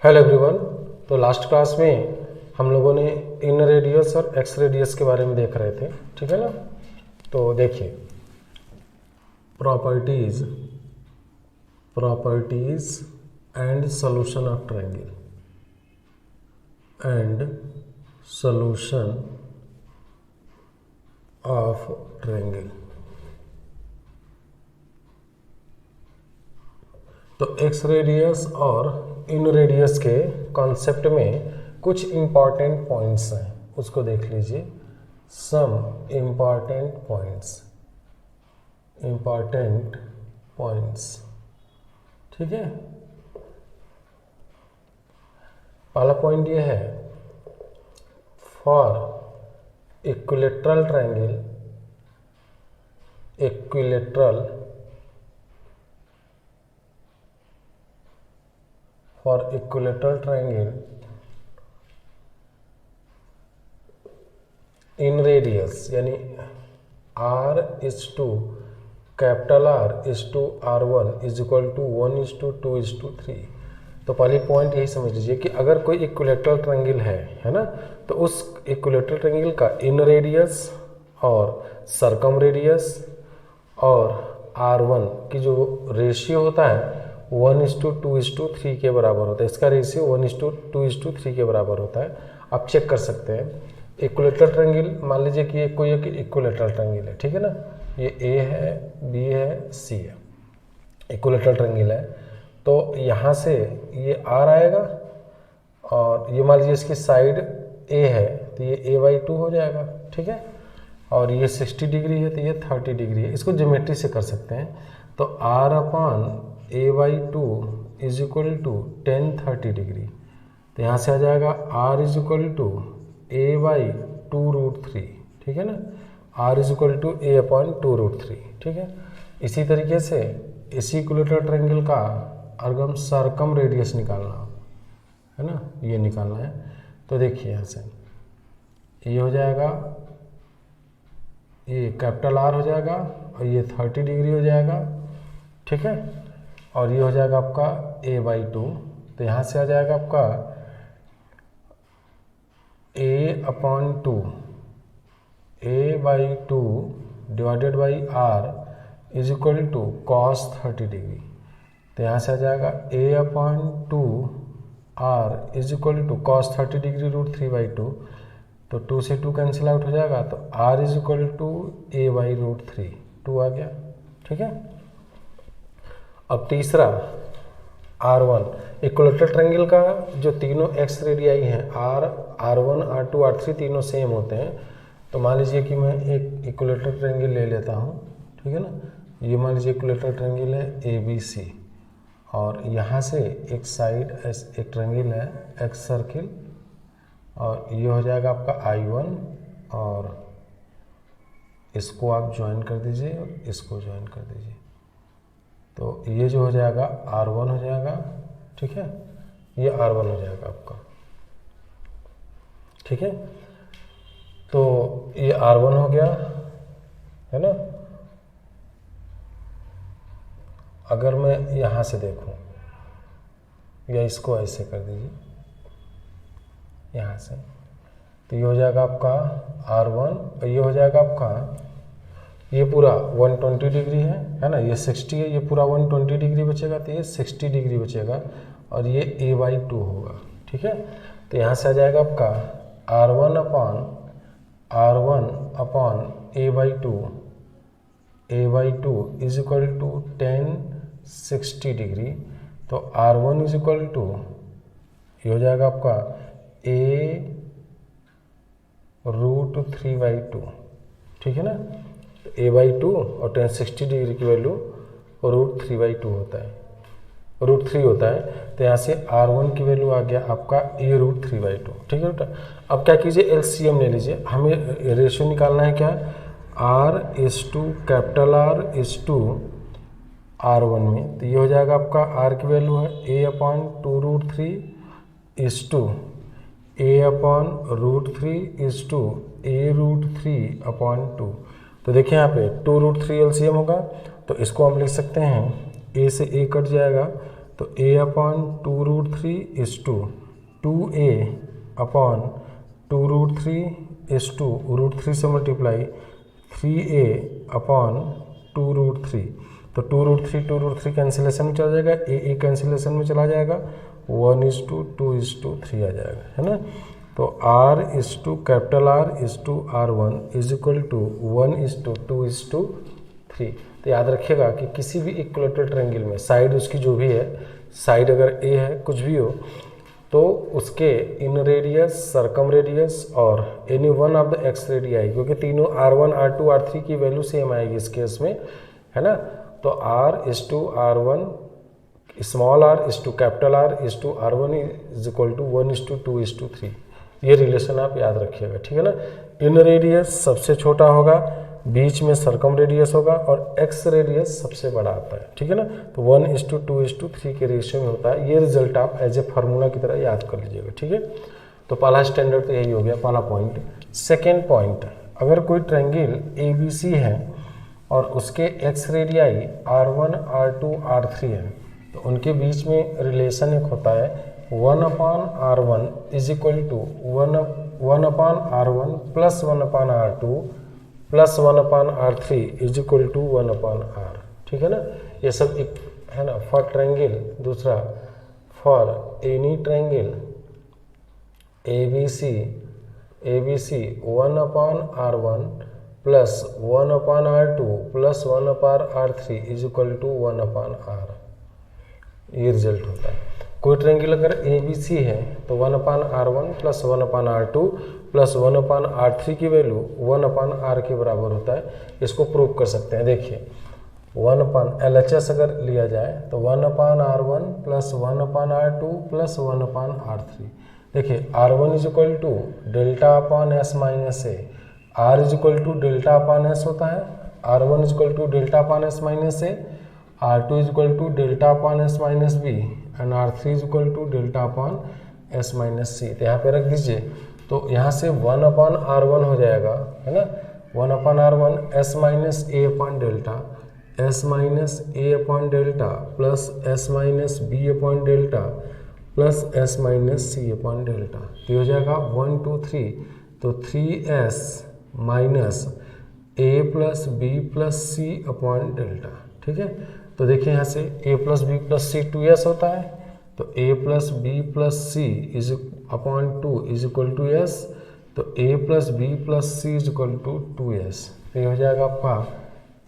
Hello everyone. तो last class में हम लोगों ने इन रेडियस और एक्स रेडियस के बारे में देख रहे थे, ठीक है ना। तो देखिए properties and solution of triangle तो एक्स रेडियस और इन रेडियस के कॉन्सेप्ट में कुछ इम्पॉर्टेंट पॉइंट्स हैं, उसको देख लीजिए। सम इम्पॉर्टेंट पॉइंट्स, ठीक है। पहला पॉइंट ये है, for equilateral triangle in radius यानी capital R is to R1 is equal to 1 is to 2 is to 3। तो पहली पॉइंट यही समझ लीजिए कि अगर कोई इक्विलैटरल ट्रायंगल है ना, तो उस इक्विलैटरल ट्रायंगल का इन रेडियस और सरकम रेडियस और R1 की जो रेशियो होता है 1:2:3 के बराबर होता है। इसका रेशियो 1:2:3 के बराबर होता है। आप चेक कर सकते हैं। इक्विलैटरल ट्रायंगल, मान लीजिए कि ये कोई एक इक्विलैटरल ट्रायंगल है, ठीक है ना। ये ए है, बी है, सी है, इक्विलैटरल ट्रायंगल है। तो यहाँ से ये आर आएगा और ये मान लीजिए इसकी साइड ए है, तो ये a/2 हो जाएगा, ठीक है। और ये 60 डिग्री है, तो ये 30 डिग्री है। इसको ज्योमेट्री से कर सकते हैं। तो r/a/2 is equal to 10 30 degree. तो यहाँ से आ जाएगा r is equal to a/2√3, ठीक है ना। r is equal to a/2√3, ठीक है। इसी तरीके से इसी इक्विलैटरल ट्रायंगल का अगर हम सरकम रेडियस निकालना है ना, ये निकालना है। तो देखिए यहाँ से ये हो जाएगा, ये कैपिटल R हो जाएगा और ये 30 डिग्री हो जाएगा, ठीक है। और ये हो जाएगा आपका a/2। तो यहाँ से आ जाएगा आपका a/2 divided by r is equal to cos 30 degree. तो यहाँ से आ जाएगा a/2 r is equal to cos 30 degree √3/2। तो 2 से 2 कैंसिल आउट हो जाएगा, तो r is equal to a/√3, 2 आ गया, ठीक है। अब तीसरा R1, इक्विलैटरल ट्रायंगल का जो तीनों एक्स रेडियाई हैं R1, R2, R3 तीनों सेम होते हैं। तो मान लीजिए कि मैं एक इक्विलैटरल ट्रायंगल ले लेता हूँ, ठीक है ना। ये मान लीजिए इक्विलैटरल ट्रायंगल है ABC और यहाँ से एक साइड एक ट्रायंगल है एक्स सर्किल, और ये हो जाएगा आपका I1 और इसको आप ज्वाइन कर दीजिए और इसको ज्वाइन कर दीजिए। तो ये जो हो जाएगा R1 हो जाएगा, ठीक है। ये R1 हो जाएगा आपका, ठीक है। तो ये R1 हो गया, है ना। अगर मैं यहाँ से देखूं, या इसको ऐसे कर दीजिए यहाँ से, तो ये हो जाएगा आपका R1 और ये हो जाएगा आपका, ये पूरा 120 डिग्री है ना। ये 60 है, ये पूरा 120 डिग्री बचेगा, तो ये 60 डिग्री बचेगा और ये a/2 होगा, ठीक है। तो यहाँ से आ जाएगा आपका R1 a/2 is equal to 10 60 degree. तो R1 इज इक्वल टू ये हो जाएगा आपका a√3/2, ठीक है ना। a/2 और 10 60 डिग्री की वैल्यू √3/2 होता है, √3 होता है। तो यहाँ से R1 की वैल्यू आ गया आपका a√3/2, ठीक है बेटा। अब क्या कीजिए, LCM ले लीजिए। हमें रेशियो निकालना है, क्या capital R is to R1 में। तो ये हो जाएगा आपका R की वैल्यू है a/2√3 is to a/√3 is to a√3/2। तो देखिए यहाँ पे 2√3 LCM होगा, तो इसको हम लिख सकते हैं a से a कट जाएगा, तो a upon 2√3 is to 2a upon 2√3 is to √3 से मल्टीप्लाई 3a अपॉन 2√3। तो 2√3 कैंसिलेशन में चला जाएगा, a कैंसिलेशन में चला जाएगा, 1:2:3 आ जाएगा, है ना। तो R is to capital R is to R1 is equal to 1:2:3। तो याद रखिएगा कि किसी भी इक्विलेटरल ट्रायंगल में साइड उसकी जो भी है, साइड अगर A है कुछ भी हो, तो उसके इन रेडियस, सर्कम रेडियस और any one of the x radii, क्योंकि तीनों R1 R2 R3 की वैल्यू सेम आएगी इस केस में, है ना। तो R is to R1, small r is to capital R is to R1 is equal to 1:2:3। ये रिलेशन आप याद रखिएगा, ठीक है ना। इन रेडियस सबसे छोटा होगा, बीच में सर्कम रेडियस होगा और एक्स रेडियस सबसे बड़ा आता है, ठीक है ना। तो 1:2:3 के रेशियो में होता है। ये रिजल्ट आप एज ए फार्मूला की तरह याद कर लीजिएगा, ठीक है। तो पहला स्टैंडर्ड तो यही हो गया, पहला पॉइंट। सेकेंड पॉइंट, अगर कोई ट्रायंगल ABC है और उसके x radii R1 R2 R3 है, तो उनके बीच में रिलेशन एक होता है 1/R1 is equal to 1/R1 plus 1/R2 plus 1/R3 is equal to 1/R, ठीक है ना। ये सब एक है ना फॉर ट्रायंगल। दूसरा, for any triangle ABC 1/R1 plus 1/R2 plus 1/R3 is equal to 1/R। ये रिजल्ट होता है। कोई ट्रायंगल अगर ABC है तो 1/R1 plus 1/R2 plus 1/R3 की वैल्यू 1/R के बराबर होता है। इसको प्रूव कर सकते हैं। देखिए, LHS अगर लिया जाए तो 1/R1 plus 1/R2 plus 1/R3। देखिए, R1 is equal to delta upon S minus a, R is equal to delta upon S होता है, R1 is equal to delta upon S minus a, R2 is equal to delta upon S minus b and R3 is equal to delta upon S minus सी। तो यहाँ पे रख दीजिए, तो यहाँ से 1/R1 हो जाएगा, है ना। 1/R1 S minus a upon delta, S minus a upon delta plus S minus B upon delta plus S minus c upon delta. तो हो जाएगा 1 2 3, तो 3S minus a plus B plus c upon delta, ठीक है। तो देखिए यहाँ से a plus B plus c 2s होता है, तो a plus B plus c is upon 2 is equal to s, तो a plus B plus c is equal to 2s। तो ये हो जाएगा आपका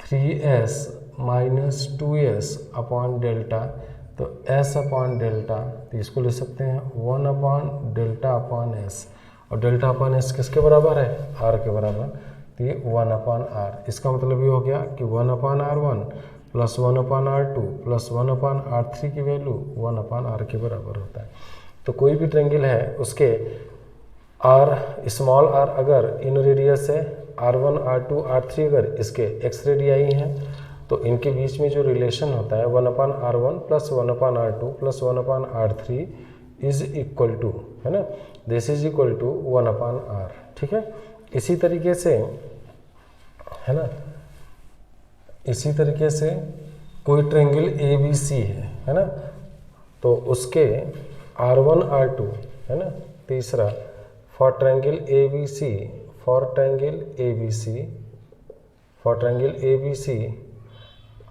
3s minus 2s upon delta, तो s अपॉन डेल्टा, तो इसको ले सकते हैं 1 अपॉन डेल्टा अपॉन s, और डेल्टा अपॉन s किसके बराबर है, r के बराबर, तो ये 1 अपॉन r। इसका मतलब ये हो गया कि 1/R1 plus 1/R2 plus 1/R3 की वैल्यू 1/R के बराबर होता है। तो कोई भी ट्रायंगल है उसके R स्मॉल r अगर इन रेडियस है, R1 R2 R3 अगर इसके एक्स रेडियाई हैं, तो इनके बीच में जो रिलेशन होता है 1/R1 plus 1/R2 plus 1/R3 is equal to, है ना, this is equal to 1/R, ठीक है। इसी तरीके से, है ना, इसी तरीके से कोई ट्रायंगल ABC है ना, तो उसके R1 R2, है ना। तीसरा, for triangle ABC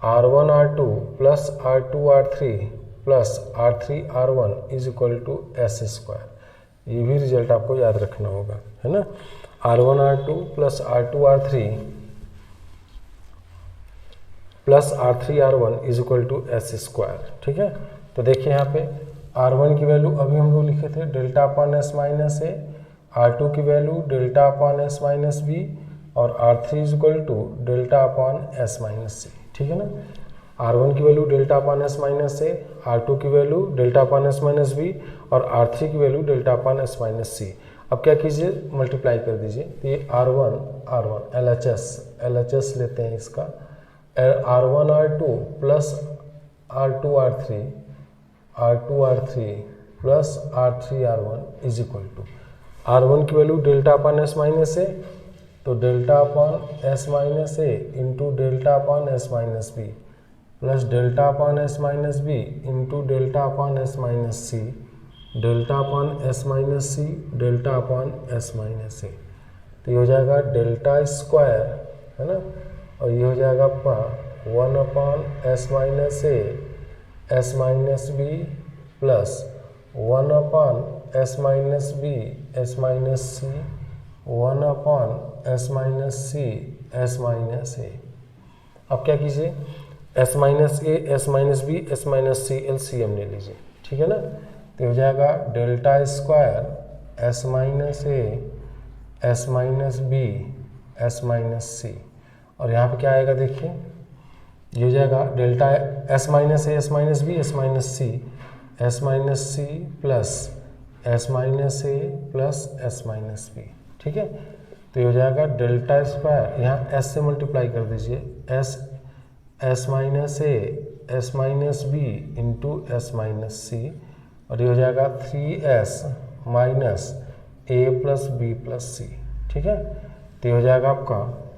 R1 R2 plus R2 R3 plus R3 R1 is equal to S²। ये भी रिजल्ट आपको याद रखना होगा, है ना। R1 R2 plus R2 R3 plus R3 R1 is equal to S², ठीक है। तो देखिए यहाँ पे R1 की वैल्यू अभी हम लोग लिखे थे delta upon S minus a, R2 की value delta upon S minus b और R3 is equal to delta upon S minus सी, ठीक है ना। R1 की value delta upon S minus a, R2 की value delta upon S minus b और R3 की value delta upon S minus c. अब क्या कीजिए, मल्टीप्लाई कर दीजिए। तो ये R1 LHS लेते हैं इसका, R1 R2 plus R2 R3 plus R3 R1 is equal to R1 की value delta upon S minus a, तो डेल्टा अपॉन S माइनस ए into delta upon S minus B plus delta upon s minus B into delta upon s minus c, delta upon s minus c, delta upon s minus सी। तो ये हो जाएगा delta square, है ना, और ये हो जाएगा आपका 1 upon s minus A S minus B plus 1 upon s minus B S minus c 1 upon s minus c s minus a. अब क्या कीजिए, s minus A S minus B S minus c LCM ले लीजिए, ठीक है ना। तो हो जाएगा delta square s minus A S minus B S minus सी, और यहाँ पे क्या आएगा देखिए, ये हो जाएगा delta S minus A S minus B S minus C plus s minus a plus s minus b, ठीक है। तो ये हो जाएगा डेल्टा स्क्वायर, यहाँ एस से मल्टीप्लाई कर दीजिए, s minus A S minus B into S minus सी, और ये हो जाएगा 3s minus a plus B plus सी, ठीक है। तो ये हो जाएगा आपका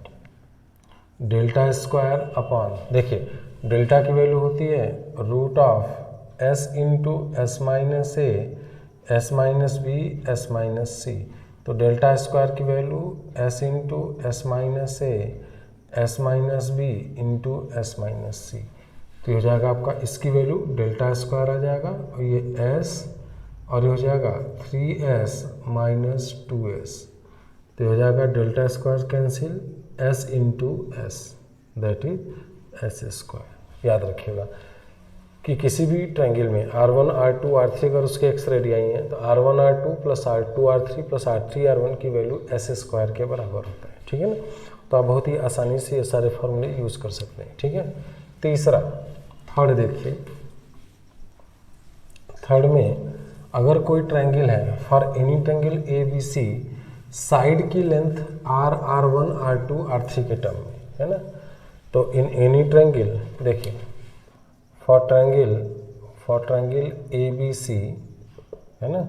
डेल्टा स्क्वायर अपॉन, देखिए डेल्टा की वैल्यू होती है root of s into S minus A S minus B S minus सी। तो डेल्टा स्क्वायर की value s into S minus A S minus B into S minus सी। तो ये हो जाएगा आपका, इसकी वैल्यू डेल्टा स्क्वायर आ जाएगा, और ये एस और ये हो जाएगा 3s माइनस 2s। तो हो जाएगा delta square cancel, s into S that is S square. याद रखिएगा कि किसी भी ट्रायंगल में R1 R2 R3 अगर उसके एक्स रेडियाई हैं तो R1 R2 plus R2 R3 plus R3 R1 की वैल्यू एस स्क्वायर के बराबर होता है, ठीक है ना। तो आप बहुत ही आसानी से ये सारे फॉर्मूले यूज़ कर सकते हैं, ठीक है। तीसरा, थर्ड देखिए, थर्ड में अगर कोई ट्रायंगल है for any triangle A B c, side की लेंथ R1 R2 R3 के टर्म में, है ना। तो इन एनी ट्रायंगल, देखिए for triangle A B C, है ना,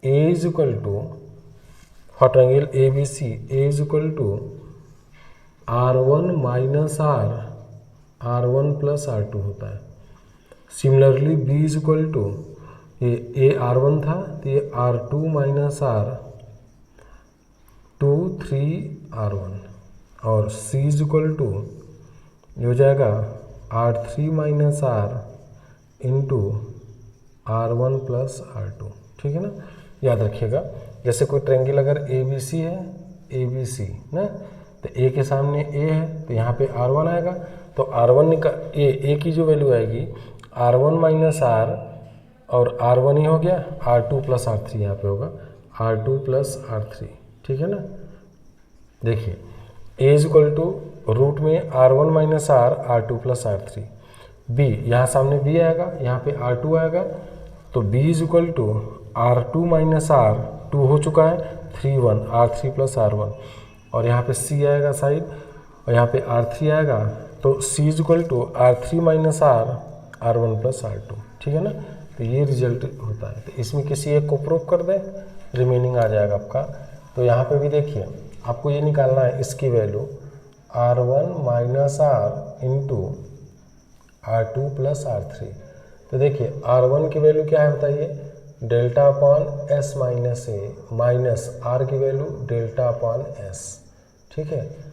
a is equal to, for triangle A B c A is equal to R1 minus R1 plus R2 होता है। Similarly b is equal to, ये a R1 था तो ये R2 minus R2 3R1, और C is equal to ये हो जाएगा R3 minus R into R1 plus R2, ठीक है ना। याद रखिएगा, जैसे कोई ट्रायंगल अगर ए बी सी है, ए बी सी ना, तो ए के सामने ए है तो यहाँ पे R1 आएगा, तो R1 का ए की जो वैल्यू आएगी R1 माइनस R, और R1 ही हो गया, R2 प्लस R3 यहाँ पे होगा R2 प्लस R3, ठीक है ना। देखिए ए इज इक्वल टू रूट में R1 minus R2 plus R3, B यहाँ सामने बी आएगा, यहाँ पे R2 आएगा, तो b is equal to R2 minus R2 हो चुका है 3 R3 प्लस R1, और यहाँ पे C आएगा साइड, और यहाँ पे R3 आएगा, तो C is equal to R3 minus R1 plus R2, ठीक है ना। तो ये रिजल्ट होता है। तो इसमें किसी एक को प्रूव कर दें, रिमेनिंग आ जाएगा आपका। तो यहाँ पे भी देखिए आपको ये निकालना है, इसकी value R1 minus R into R2 plus R3। तो देखिए R1 की वैल्यू क्या है बताइए, delta upon s minus a, minus R की वैल्यू डेल्टा अपॉन एस, ठीक है।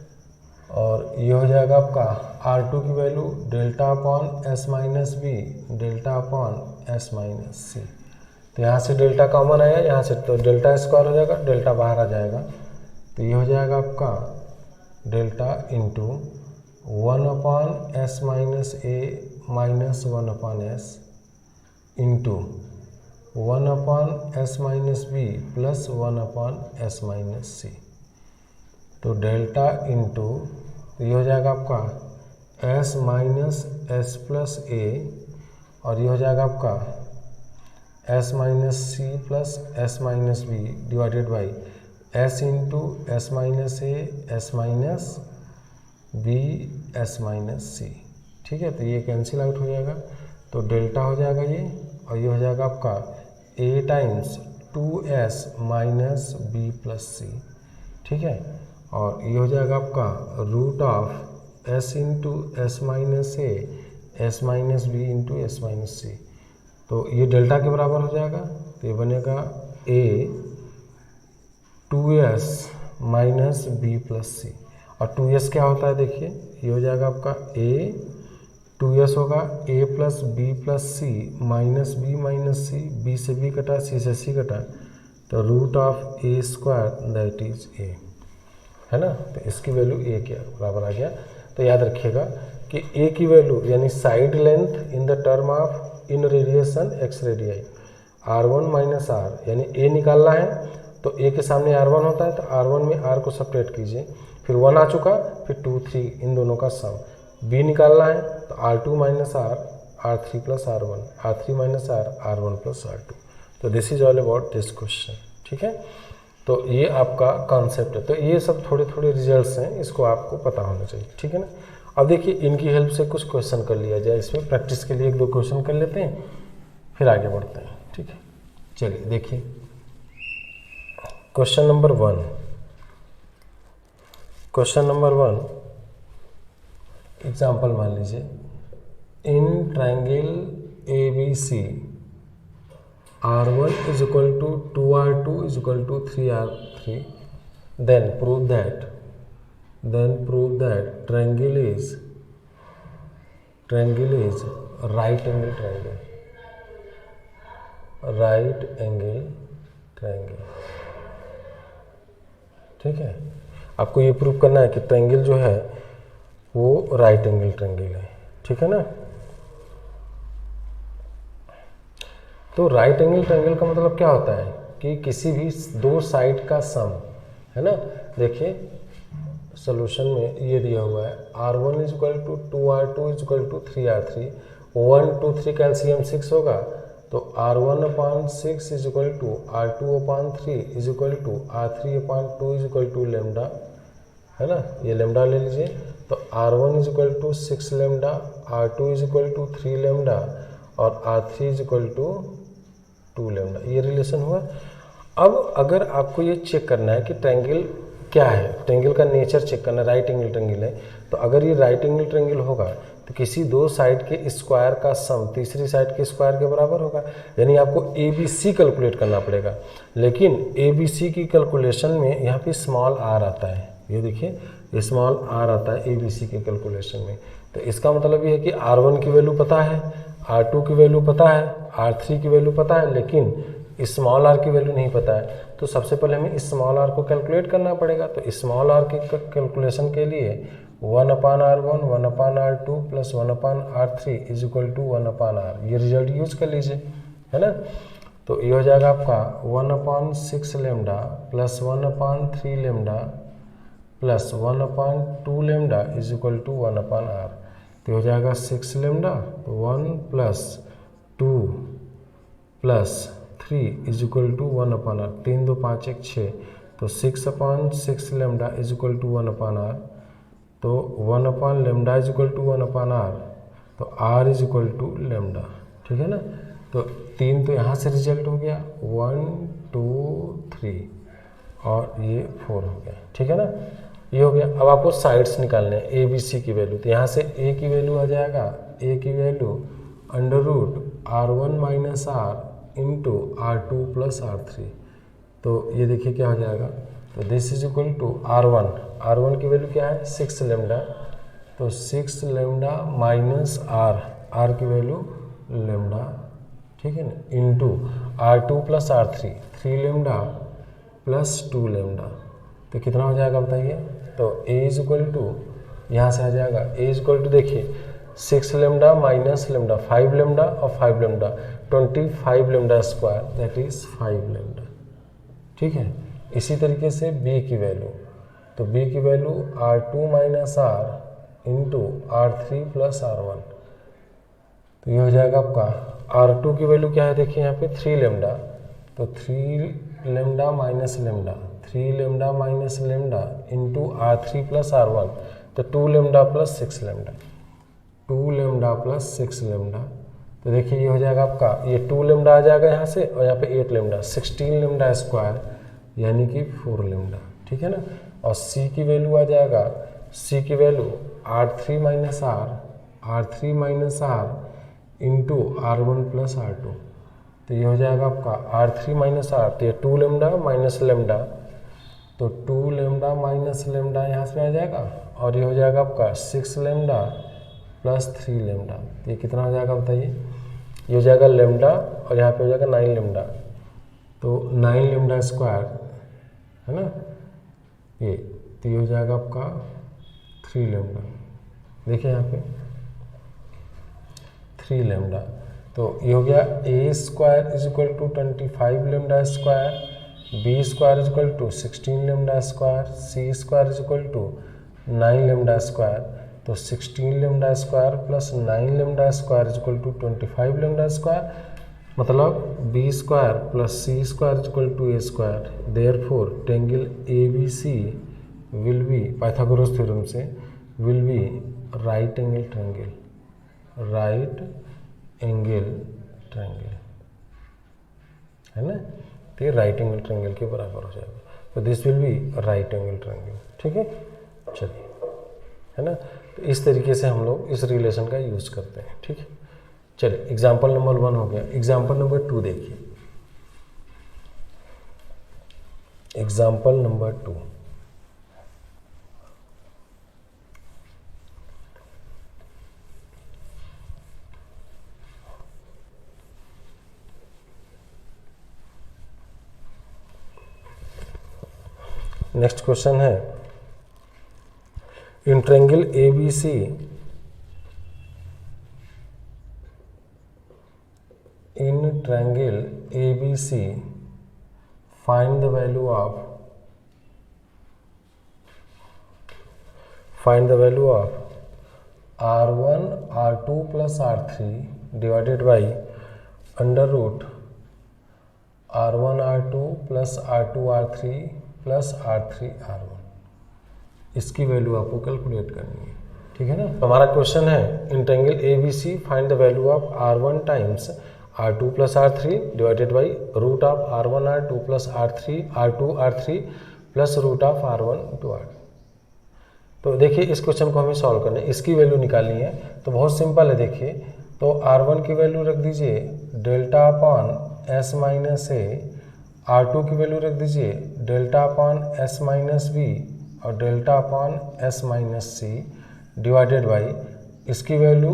और ये हो जाएगा आपका R2 की value delta upon s minus b, delta upon s minus सी। तो यहाँ से डेल्टा कॉमन आया यहाँ से, तो डेल्टा स्क्वायर हो जाएगा, डेल्टा बाहर आ जाएगा, तो ये हो जाएगा आपका delta into 1 upon s minus a minus 1 upon s into 1 upon s minus B plus 1 upon s minus सी। तो डेल्टा इंटू ये हो जाएगा आपका s minus s plus a, और ये हो जाएगा आपका s minus C plus s minus b divided by s into S minus A S minus B S minus सी, ठीक है। तो ये कैंसिल आउट हो जाएगा, तो डेल्टा हो जाएगा ये, और ये हो जाएगा आपका a times 2s minus B plus सी, ठीक है। और ये हो जाएगा आपका root of s into S minus A S minus B into S minus सी। तो ये डेल्टा के बराबर हो जाएगा, तो ये बनेगा ए 2s माइनस बी प्लस सी। और 2s क्या होता है देखिए, ये हो जाएगा आपका ए 2s होगा a plus B plus C minus c, b से बी कटा, सी से सी कटा, तो root of a square that is a, है ना। तो इसकी वैल्यू ए के बराबर आ गया। तो याद रखिएगा कि ए की वैल्यू यानी side length in the term of in radiation ex radii r1 minus R, यानी ए निकालना है तो ए के सामने r1 होता है, तो r1 में r को सब्ट्रैक्ट कीजिए, फिर 1 आ चुका, फिर 2 3 इन दोनों का सम। b निकालना है तो r2 minus R r3 plus r1, r3 minus R r1 plus r2। तो this is all about this question, ठीक है। तो ये आपका कॉन्सेप्ट है। तो ये सब थोड़े थोड़े रिजल्ट्स हैं, इसको आपको पता होना चाहिए, ठीक है ना। अब देखिए इनकी हेल्प से कुछ क्वेश्चन कर लिया जाए, इसमें प्रैक्टिस के लिए 1-2 क्वेश्चन कर लेते हैं, फिर आगे बढ़ते हैं, ठीक है। चलिए देखिए question number 1। Question number 1 example मान लीजिए, इन triangle ABC R1 is equal to 2R2 is equal to 3R3, then prove that triangle is right angle triangle, ठीक है। आपको ये प्रूव करना है कि ट्रायंगल जो है वो राइट एंगल ट्रायंगल है, ठीक है ना। तो राइट एंगल ट्रायंगल का मतलब क्या होता है कि किसी भी 2 साइड का सम, है ना। देखिए सॉल्यूशन में ये दिया हुआ है R1 is equal to 2R2 is equal to 3R3, 1 2 3 का एलसीएम 6 होगा, तो R1/6 is equal to R2/3 is equal to R3/2 is equal to lambda, है ना। ये लेमडा ले लीजिए, तो R1 is equal to 6 lambda, R2 is equal to 3 lambda और R3 is equal to 2 lambda, ये रिलेशन हुआ। अब अगर आपको ये चेक करना है कि ट्रायंगल क्या है, ट्रायंगल का नेचर चेक करना, राइट एंगल ट्रायंगल है, तो अगर ये राइट एंगल ट्रायंगल होगा तो किसी 2 साइड के स्क्वायर का सम तीसरी साइड के स्क्वायर के बराबर होगा, यानी आपको ABC कैलकुलेट करना पड़ेगा। लेकिन ABC की कैलकुलेशन में यहाँ पे स्मॉल r आता है, ये देखिए स्मॉल r आता है ABC के कैलकुलेशन में। तो इसका मतलब ये है कि R1 की वैल्यू पता है, R2 की वैल्यू पता है, R3 की वैल्यू पता है, लेकिन स्मॉल r की वैल्यू नहीं पता है। तो सबसे पहले हमें स्मॉल r को कैलकुलेट करना पड़ेगा। तो स्मॉल r के कैलकुलेशन के लिए 1/r1 1/r2 plus 1/r3 is equal to 1/r, ये रिजल्ट यूज कर लीजिए, है ना। तो ये हो जाएगा आपका 1/6 lambda plus 1/3 lambda plus 1/2 lambda is equal to 1/r। तो हो जाएगा 6 लेमडा, तो 1 plus 2 plus 3 is equal to 1/r, 3 2 5 1 6, तो 6/6 lambda is equal to 1/r, तो 1 lambda is equal to 1/r, तो r is equal to lambda, ठीक है ना। तो 3 तो यहाँ से रिजल्ट हो गया, 1 2 3 और ये 4 हो गया, ठीक है ना। ये हो गया। अब आपको साइड्स निकालने हैं ABC की वैल्यू, तो यहाँ से A की वैल्यू आ जाएगा, A की value √R1 minus R into R2 plus R3। तो ये देखिए क्या हो जाएगा, तो this is equal to R1 की वैल्यू क्या है 6 लेमडा, तो 6 लेमडा माइनस R की वैल्यू लेमडा, ठीक है ना, into R2 plus R3 3 lambda plus 2 lambda. तो कितना हो जाएगा बताइए। तो A इज इक्वल टू यहाँ से आ जाएगा A इज इक्वल टू देखिए 6 लेमडा माइनस लेमडा 5 लेमडा और 5 lambda 25 lambda square that is 5 lambda, ठीक है। इसी तरीके से B की वैल्यू, तो B की value R2 minus R into R3 plus R1। तो ये हो जाएगा आपका R2 की वैल्यू क्या है देखिए यहाँ पे 3 लेमडा, तो 3 lambda minus lambda 3 lambda minus lambda into R3 plus R1, तो 2 lambda plus 6 lambda 2 lambda plus 6 lambda. तो देखिए ये हो जाएगा आपका, ये 2 लेमडा आ जाएगा यहाँ से और यहाँ पे 8 लेमडा 16 लेमडा स्क्वायर यानी कि 4 लेमडा, ठीक है ना। और C की वैल्यू आ जाएगा, C की value R3 minus R R3 minus R into R1 plus R2। तो ये हो जाएगा आपका R3 माइनस आर, तो ये 2 लेमडा माइनस लेमडा, तो 2 लेमडा माइनस लेमडा यहाँ से आ जाएगा, और ये हो जाएगा आपका 6 लेमडा प्लस 3 लेमडा। तो ये कितना हो जाएगा बताइए, ये हो जाएगा लेमडा और यहाँ पे हो जाएगा 9 लेमडा, तो 9 लेमडा स्क्वायर है ना ये, तो ये हो जाएगा आपका 3 लेमडा। देखिए यहाँ पे 3 लेमडा, तो ये हो गया a square is equal to 25 lambda square, b square is equal to 16 lambda square, c square is equal to 9 lambda square. तो 16 lambda square plus 9 lambda square is equal to 25 lambda square, मतलब b square plus c square is equal to a square. Therefore triangle A B c will be, Pythagoras theorem से, will be right angle triangle, right angle triangle है ना, तो ये right angle triangle के बराबर हो जाएगा। तो this will be right angle triangle. ठीक है, चलिए, है ना। तो इस तरीके से हम लोग इस रिलेशन का यूज करते हैं। ठीक है, चलिए एग्जाम्पल नंबर 1 हो गया। एग्जाम्पल नंबर 2 देखिए, एग्जाम्पल नंबर 2। नेक्स्ट क्वेश्चन है, in triangle A B C in triangle ABC find the value of R1 R2 plus R3 divided by under root R1 R2 plus R2 R3 plus R3 R1। इसकी value आपको calculate करनी है। ठीक है ना। हमारा question है, in triangle ABC find the value of R1 times R2 plus R3 divided by root of R1 R2 plus R2 R3 plus root of R1 into R। तो देखिए इस क्वेश्चन को हमें सॉल्व करना है, इसकी वैल्यू निकालनी है। तो बहुत सिंपल है, देखिए तो R1 की वैल्यू रख दीजिए delta upon S minus a, R2 की वैल्यू रख दीजिए delta upon S minus b और delta upon S minus c divided by इसकी वैल्यू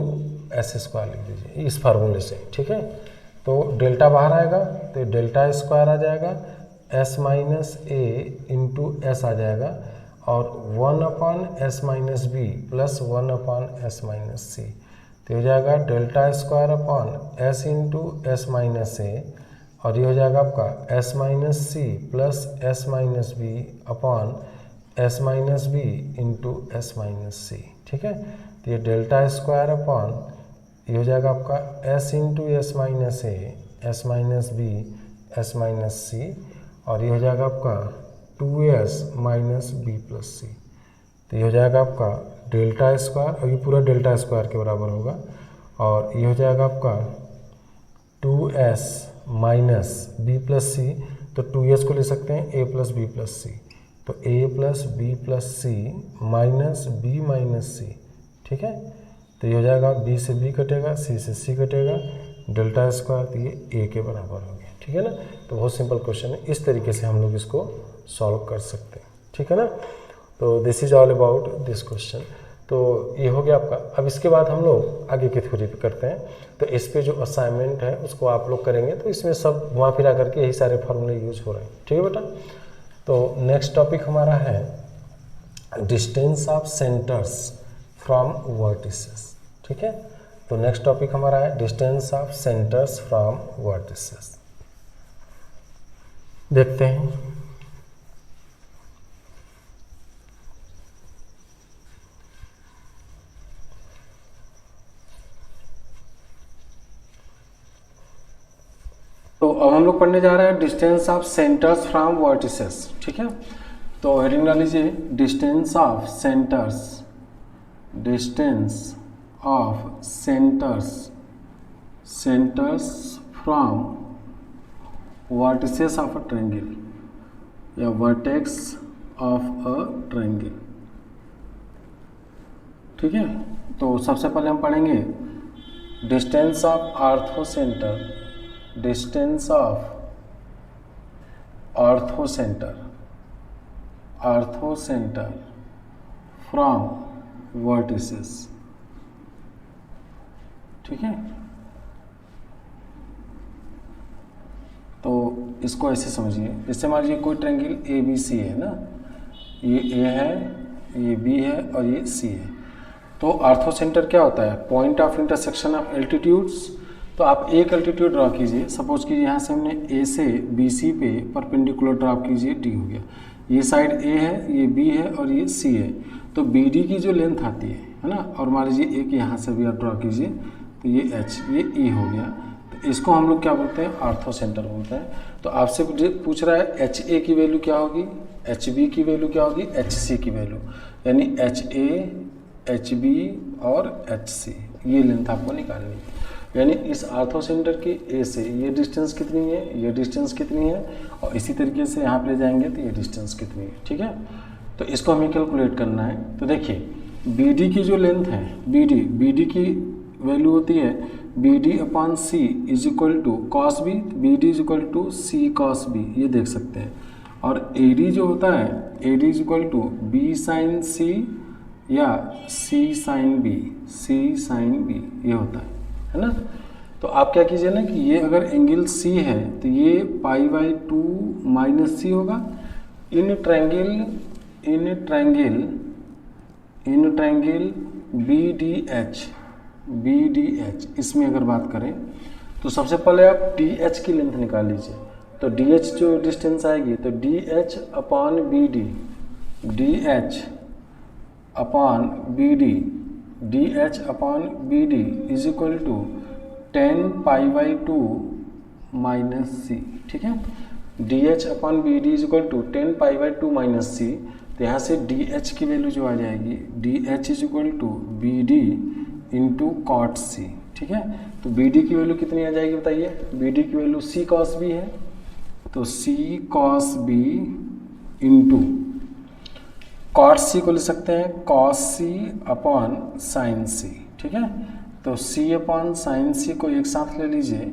S स्क्वायर लिख दीजिए इस फार्मूले से। ठीक है, तो डेल्टा बाहर आएगा तो डेल्टा स्क्वायर आ जाएगा, S माइनस ए इंटू एस आ जाएगा और 1 upon S minus B plus 1 upon S minus सी। तो हो जाएगा delta square upon S into S minus A और ये हो जाएगा आपका S माइनस सी plus S minus B upon S minus B into S minus सी। ठीक है, तो ये डेल्टा स्क्वायर अपॉन ये हो जाएगा आपका S इंटू एस माइनस ए, S minus B, S minus सी और ये हो जाएगा आपका 2s minus B plus C. तो ये हो जाएगा आपका डेल्टा स्क्वायर और ये पूरा डेल्टा स्क्वायर के बराबर होगा और ये हो जाएगा आपका 2s minus B plus C. तो 2s को ले सकते हैं a plus B plus C, तो a plus B plus C minus B minus सी। ठीक है, तो ये हो जाएगा b से b कटेगा, c से c कटेगा, डेल्टा स्क्वायर, तो ये a के बराबर हो गया। ठीक है ना। तो बहुत सिंपल क्वेश्चन है, इस तरीके से हम लोग इसको सॉल्व कर सकते हैं। ठीक है ना। तो this is all about this question. तो ये हो गया आपका। अब इसके बाद हम लोग आगे की थ्योरी पे करते हैं। तो इस पे जो असाइनमेंट है उसको आप लोग करेंगे, तो इसमें सब घुमा फिरा करके यही सारे फार्मूले यूज हो रहे हैं। ठीक है बेटा। तो नेक्स्ट टॉपिक हमारा है distance of centres from vertices. ठीक है, तो नेक्स्ट टॉपिक हमारा है distance of centres from vertices. देखते हैं। तो अब हम लोग पढ़ने जा रहे हैं distance of centres from vertices. ठीक है, तो हेडिंग डाल लीजिए distance of centres, distance of centres from vertices of a triangle या वर्टेक्स ऑफ अ ट्रायंगल। ठीक है। तो सबसे पहले हम पढ़ेंगे distance of ortho centre, distance of ortho centre, ortho centre from vertices, ठीक है। तो इसको ऐसे समझिए, जैसे मान लीजिए कोई ट्रायंगल ए बी सी है ना, ये ए है, ये बी है और ये सी है। तो आर्थो सेंटर क्या होता है? Point of intersection of altitudes. तो आप एक एल्टीट्यूड ड्रॉ कीजिए, सपोज कि यहाँ से हमने ए से बी सी पे परपेंडिकुलर ड्रॉ कीजिए, डी हो गया। ये साइड ए है, ये बी है और ये सी है। तो बी डी की जो लेंथ आती है ना, और मान लीजिए एक यहाँ से भी आप ड्रॉ कीजिए, तो ये एच, ये ई हो गया। तो इसको हम लोग क्या बोलते हैं? आर्थो सेंटर बोलते हैं। तो आपसे पूछ रहा है एच ए की वैल्यू क्या होगी, एच बी की वैल्यू क्या होगी, एच सी की वैल्यू, यानी एच ए, एच बी और एच सी, ये लेंथ आपको निकालनी है। यानी इस आर्थो सेंटर की ए से ये डिस्टेंस कितनी है, ये डिस्टेंस कितनी है, और इसी तरीके से यहाँ पे ले जाएंगे तो ये डिस्टेंस कितनी है, ठीक है। तो इसको हमें कैलकुलेट करना है। तो देखिए बी डी की जो लेंथ है, बी डी की वैल्यू होती है B D upon C is equal to cos B, B D is equal to C cos B, ये देख सकते हैं। और ए डी जो होता है, A D is equal to B sine C या C sine B, C sine B, ये होता है ना। तो आप क्या कीजिए ना कि ये अगर एंगल सी है तो ये पाई बाई 2 माइनस सी होगा। In triangle B D H, इसमें अगर बात करें तो सबसे पहले आप डी एच की लेंथ निकाल लीजिए। तो डी एच जो डिस्टेंस आएगी, तो D H upon B D, D H upon B D, D H upon B D is equal to 10 pi by 2 minus सी, ठीक है। D H upon B D is equal to 10 pi by 2 minus सी। तो यहाँ से D H की value जो आ जाएगी, D H is equal to B D into cot C, ठीक है। तो बी डी की वैल्यू कितनी आ जाएगी बताइए? बी डी की वैल्यू सी कॉस बी है, तो C cos B into cot C को ले सकते हैं cos C upon sine C, ठीक है। तो सी अपॉन साइन सी को एक साथ ले लीजिए,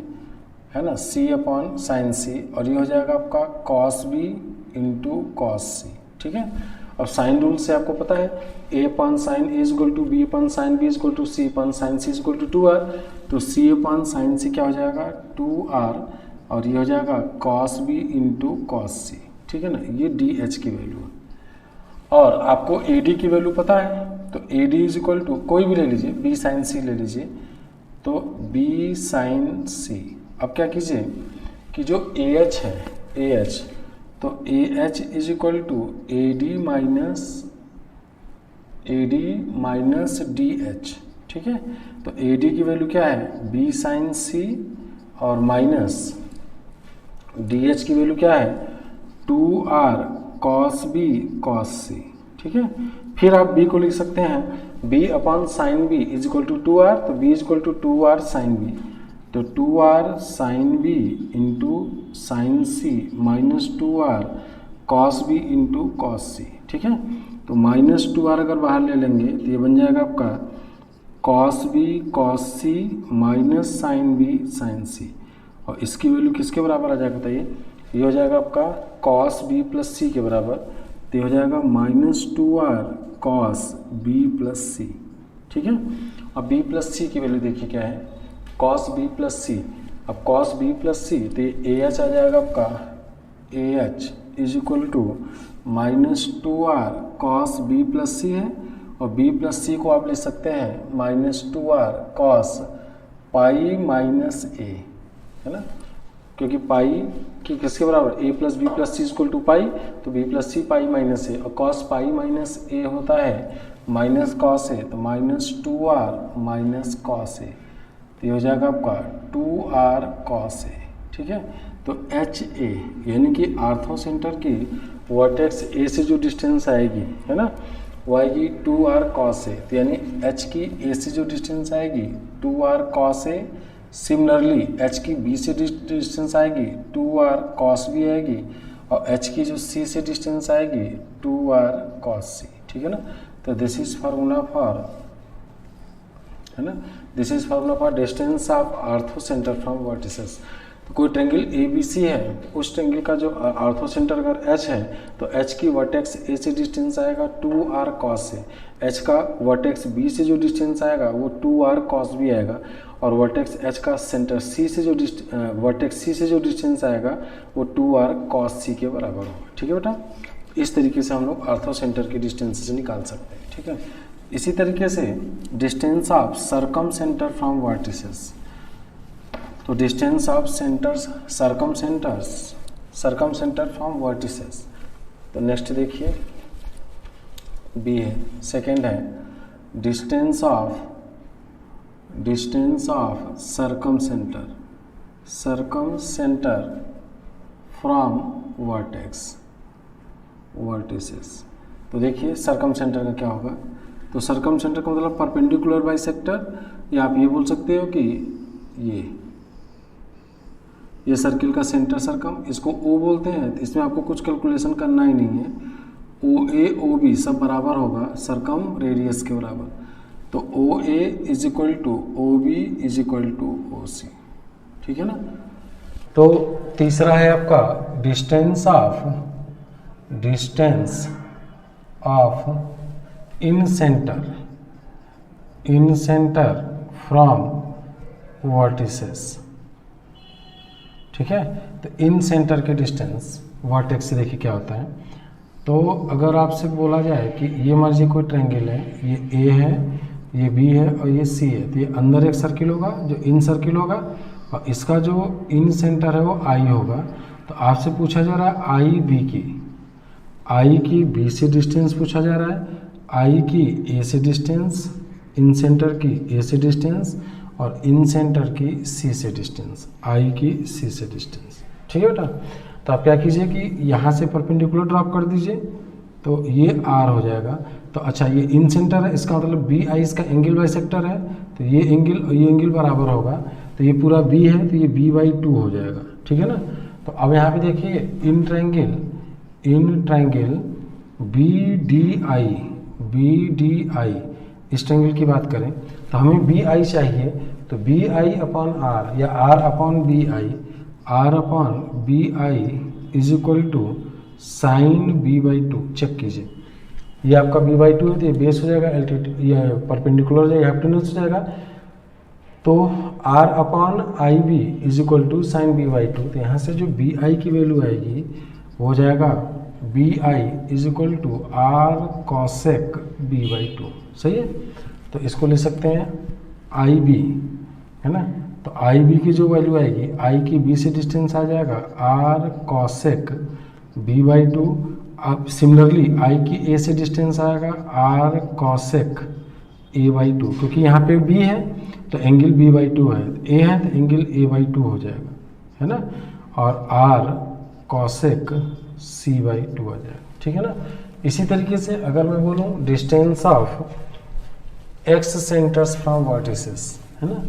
है ना, सी अपॉन साइन सी, और ये हो जाएगा आपका cos B into cos C, ठीक है। अब साइन रूल से आपको पता है A upon sine A is equal to B upon sine B is equal to C upon sine C is equal to 2r। तो सी अपॉन साइन सी क्या हो जाएगा? 2r, और ये हो जाएगा cos B into cos C, ठीक है ना। ये डी एच की वैल्यू है। और आपको ए डी की वैल्यू पता है, तो A D is equal to कोई भी ले लीजिए, बी साइन सी ले लीजिए, तो बी साइन सी। अब क्या कीजिए कि जो ए एच है, ए एच, तो A H is equal to A D minus D H, ठीक है। तो ए डी की वैल्यू क्या है? बी साइन सी, और माइनस डी एच की वैल्यू क्या है? 2r cos B cos C, ठीक है। फिर आप b को लिख सकते हैं b upon sine B is equal to 2r, तो b is equal to 2r sine B, तो 2r sine B into sine C minus 2r cos B into cos C, ठीक है। तो माइनस 2r अगर बाहर ले लेंगे तो ये बन जाएगा आपका कॉस बी कॉस सी माइनस साइन बी साइन सी, और इसकी वैल्यू किसके बराबर आ जाएगा बताइए? ये हो जाएगा आपका कॉस बी प्लस सी के बराबर, तो ये हो जाएगा minus 2r cos B plus सी, ठीक है। अब बी प्लस सी की वैल्यू देखिए क्या है, कॉस बी प्लस सी। अब कॉस बी प्लस सी, तो ये ए एच आ जाएगा आपका, A H is equal to minus 2r cos B plus C है, और बी प्लस सी को आप ले सकते हैं minus 2r cos pi minus A, है ना, क्योंकि पाई की किसके बराबर? A plus B plus C equal to pi, तो B plus C pi minus A, और कॉस पाई माइनस ए होता है माइनस कॉस ए, तो minus 2r minus cos A, तो ये हो जाएगा आपका 2r कॉस ए, ठीक है। तो एच ए यानी कि आर्थो सेंटर की वर्टेक्स ए से जो डिस्टेंस आएगी, है ना, वो आएगी 2r कॉस ए, तो यानी एच की ए से जो डिस्टेंस आएगी 2r cos A. Similarly H की बी से डिस्टेंस आएगी 2r कॉस बी आएगी, और एच की जो सी से डिस्टेंस आएगी 2r कॉस सी, ठीक है ना। तो दिस इज फार्मूला फॉर है ना। This is formula for distance of ortho centre from vertices. तो कोई ट्रेंगल ए बी सी है, उस ट्रेंगल का जो आर्थो सेंटर अगर एच है तो एच की वर्टेक्स ए से डिस्टेंस आएगा 2r cos से, एच का वर्टेक्स बी से जो डिस्टेंस आएगा वो 2r cos भी आएगा, और वर्टेक्स एच का सेंटर सी से जो वर्टेक्स सी से जो डिस्टेंस आएगा वो 2r cos सी के बराबर होगा। ठीक है बेटा, इस तरीके से हम लोग आर्थो सेंटर के डिस्टेंस से निकाल सकते हैं। ठीक है, इसी तरीके से distance of circum centre from vertices, तो distance of centres circum centre from vertices, तो नेक्स्ट देखिए बी है, सेकेंड है distance of circum centre from vertices. तो देखिए सरकम सेंटर का क्या होगा, तो सरकम सेंटर का मतलब परपेंडिकुलर बाइसेक्टर, या आप ये बोल सकते हो कि ये सर्किल का सेंटर सरकम, इसको ओ बोलते हैं। तो इसमें आपको कुछ कैलकुलेशन करना ही नहीं है, ओ ए ओ बी सब बराबर होगा सरकम रेडियस के बराबर, तो O A is equal to O B is equal to O C. ठीक है ना। तो तीसरा है आपका distance of in centre from vertices. ठीक है, तो इन सेंटर के डिस्टेंस वर्टेक्स से देखिए क्या होता है। तो अगर आपसे बोला जाए कि ये मान लीजिए कोई ट्रायंगल है, ये ए है, ये बी है और ये सी है, तो ये अंदर एक सर्किल होगा जो इन सर्किल होगा, और इसका जो इन सेंटर है वो आई होगा। तो आपसे पूछा जा रहा है आई की बी से डिस्टेंस पूछा जा रहा है, आई की ए से डिस्टेंस, इन सेंटर की ए से डिस्टेंस, और इन सेंटर की सी से डिस्टेंस, आई की सी से डिस्टेंस। ठीक है बेटा, तो आप क्या कीजिए कि यहाँ से परपेंडिकुलर ड्रॉप कर दीजिए, तो ये आर हो जाएगा। तो अच्छा ये इन सेंटर है, इसका मतलब बी आई इसका एंगल बाइसेक्टर है, तो ये एंगल बराबर होगा, तो ये पूरा बी है तो ये b/2 हो जाएगा। ठीक है ना। तो अब यहाँ पे देखिए इन ट्रायंगल BDI इस ट्रायंगल की बात करें तो हमें BI चाहिए, तो BI/R या R/BI is equal to sine b/2। Check कीजिए, ये आपका b/2 है तो ये बेस हो जाएगा, एल्टीट्यूड ये परपेंडिकुलर हो जाएगा, हाइपोटेन्यूज हो जाएगा, तो R/IB is equal to sine b/2। तो यहाँ से जो BI की वैल्यू आएगी वो हो जाएगा BI is equal to R cosec b/2। सही है, तो इसको ले सकते हैं IB, है ना। तो IB की जो वैल्यू आएगी, I की B से डिस्टेंस आ जाएगा R cosec b/2। अब सिमिलरली I की A से डिस्टेंस आएगा R cosec A/2, क्योंकि यहाँ पे B है तो एंगल b/2 है, A है तो एंगल A/2 हो जाएगा, है ना, और R cosec C/2 आ जाएगा। ठीक है ना। इसी तरीके से अगर मैं बोलूँ distance of x centres from vertices, है ना,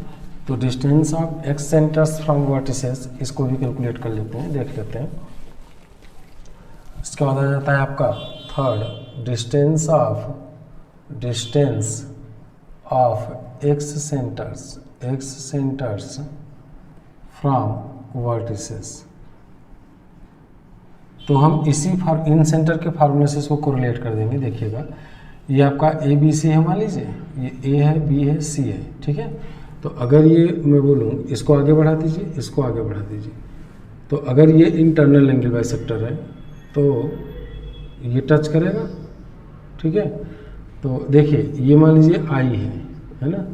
तो distance of x centres from vertices इसको भी कैलकुलेट कर लेते हैं, देख लेते हैं। इसके बाद आ जाता है आपका third distance of x centres from vertices. तो हम इसी इन सेंटर के फार्मूले से इसको कोरिलेट कर देंगे। देखिएगा ये आपका ABC है, मान लीजिए ये A है, B है, C है। ठीक है, तो अगर ये मैं बोलूँ इसको आगे बढ़ा दीजिए, इसको आगे बढ़ा दीजिए, तो अगर ये इंटरनल एंगल बाइसेक्टर है तो ये टच करेगा। ठीक है, तो देखिए ये मान लीजिए I है ना,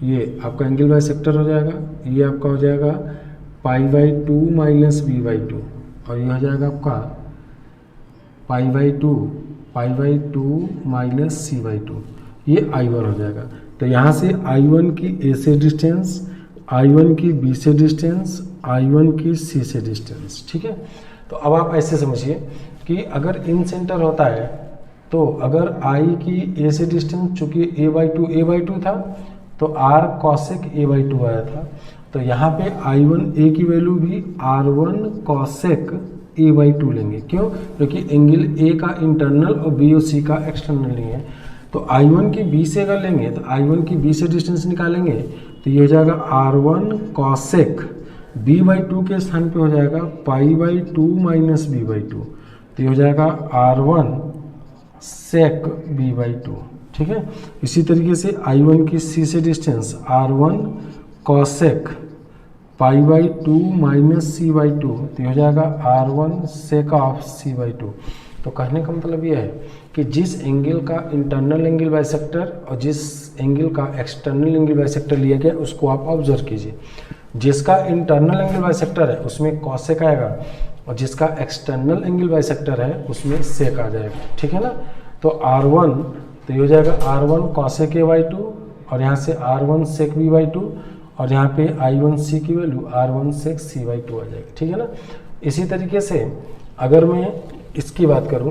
ये आपका एंगल बाइसेक्टर हो जाएगा, ये आपका हो जाएगा π/2 माइनस b/2, और ये हो जाएगा आपका π/2 माइनस c/2, ये I1 हो जाएगा। तो यहाँ से I1 की A से डिस्टेंस, I1 की B से डिस्टेंस, I1 की C से डिस्टेंस। ठीक है, तो अब आप ऐसे समझिए कि अगर इन सेंटर होता है तो अगर I की A से डिस्टेंस चूँकि A/2 था तो R cosec A/2 आया था, तो यहाँ पे I1 A की वैल्यू भी R1 cosec A/2 लेंगे। क्यों? क्योंकि एंगल A का इंटरनल और B और C का एक्सटर्नल नहीं है। तो I1 की B से अगर लेंगे तो I1 की B से डिस्टेंस निकालेंगे तो ये हो जाएगा R1 कॉसेक B/2 के स्थान पे हो जाएगा π/2 माइनस B/2, तो ये हो जाएगा R1 सेक B/2। ठीक है, इसी तरीके से I1 की C से distance R1 cosec π/2 minus C/2, तो ये हो जाएगा R1 सेक ऑफ C/2। तो कहने का मतलब ये है कि जिस एंगल का इंटरनल एंगल बाइसेक्टर और जिस एंगल का एक्सटर्नल एंगल बाइसेक्टर लिया गया उसको आप ऑब्जर्व कीजिए। जिसका इंटरनल एंगल बाइसेक्टर है उसमें कॉसेक आएगा और जिसका एक्सटर्नल एंगल बाइसेक्टर है उसमें सेक आ जाएगा। ठीक है ना, तो R1 तो ये हो जाएगा R1 कॉसेक A/2 और यहाँ से R1 सेक B/2 और यहाँ पे I1C की वैल्यू R1 सेक C/2 आ जाएगी। ठीक है ना, इसी तरीके से अगर मैं इसकी बात करूं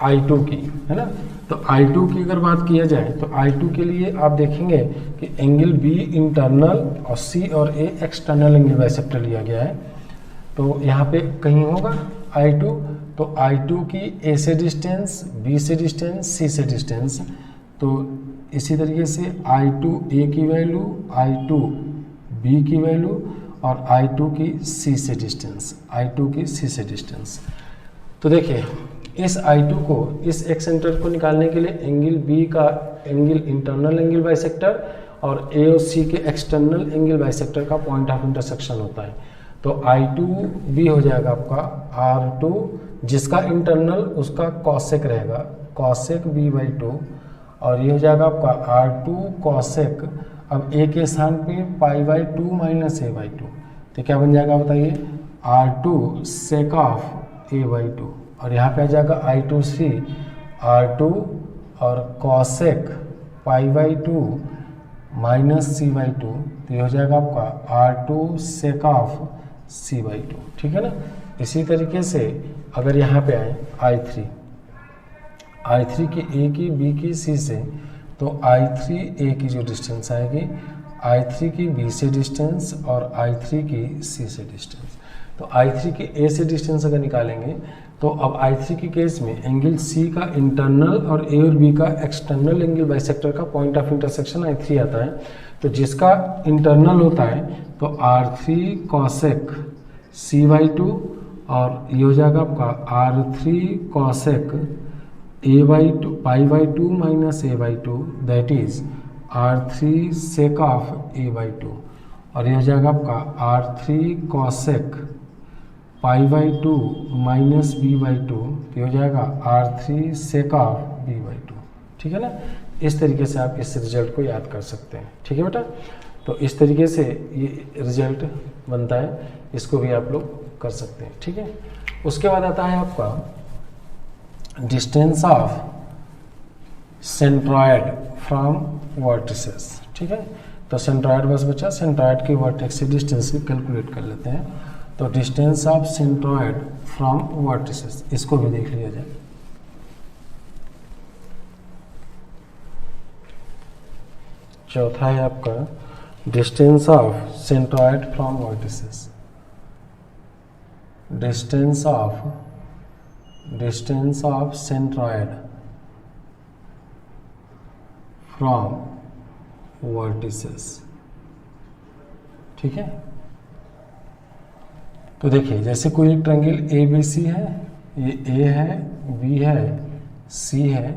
I2 की, है ना, तो I2 की अगर बात किया जाए तो I2 के लिए आप देखेंगे कि एंगल B इंटरनल और C और A एक्सटर्नल एंगल बाइसेक्टर लिया गया है। तो यहाँ पे कहीं होगा I2, तो I2 की A से डिस्टेंस, B से डिस्टेंस, C से डिस्टेंस, तो इसी तरीके से I2 A की वैल्यू, I2 B की वैल्यू और I2 की C से डिस्टेंस, I2 की C से डिस्टेंस। तो देखिए इस I2 को, इस एक्सेंटर को निकालने के लिए एंगल B का एंगल इंटरनल एंगल बाइसेक्टर और A और C के एक्सटर्नल एंगल बाइसेक्टर का पॉइंट ऑफ इंटरसेक्शन होता है। तो I2B हो जाएगा आपका R2 जिसका इंटरनल उसका कॉसेक रहेगा, कॉसेक B/2 और ये हो जाएगा आपका R2 कॉसेक, अब A के स्थान पे π/2 माइनस A/2, तो क्या बन जाएगा बताइए, R2 सेक ऑफ A/2 और यहाँ पे आ जाएगा I2C R2 और कॉसेक π/2 माइनस C/2, तो ये हो जाएगा आपका R2 सेक ऑफ C/2। ठीक है ना, इसी तरीके से अगर यहाँ पे आए I3 की A की B की C से, तो I3A की जो डिस्टेंस आएगी, I3 की B से डिस्टेंस और I3 की C से डिस्टेंस। तो I3 की A से डिस्टेंस अगर निकालेंगे तो अब I3 के केस में एंगल C का इंटरनल और A और B का एक्सटर्नल एंगल बाइसेक्टर का पॉइंट ऑफ इंटरसेक्शन I3 आता है। तो जिसका इंटरनल होता है तो R3 कॉसेक C/2 और ये हो जाएगा आपका R3 cosec A/2 π/2 minus A/2, that is R3 sec of A/2 और ये हो जाएगा आपका R3 कॉसेक π/2 माइनस B/2, ये हो जाएगा R3 सेक ऑफ B/2। ठीक है ना, इस तरीके से आप इस रिजल्ट को याद कर सकते हैं। ठीक है बेटा, तो इस तरीके से ये रिजल्ट बनता है, इसको भी आप लोग कर सकते हैं। ठीक है, उसके बाद आता है आपका distance of centroid from vertices. ठीक है, तो सेंट्रॉयड बस बचा, सेंट्रॉयड की वर्टेक्स से डिस्टेंस की कैलकुलेट कर लेते हैं। तो distance of centroid from vertices, इसको भी देख लिया जाए। चौथा है आपका distance of centroid from vertices. Distance of centroid from vertices. ठीक है, तो देखिए जैसे कोई एक ट्रायंगल ABC है, ये A है, B है, C है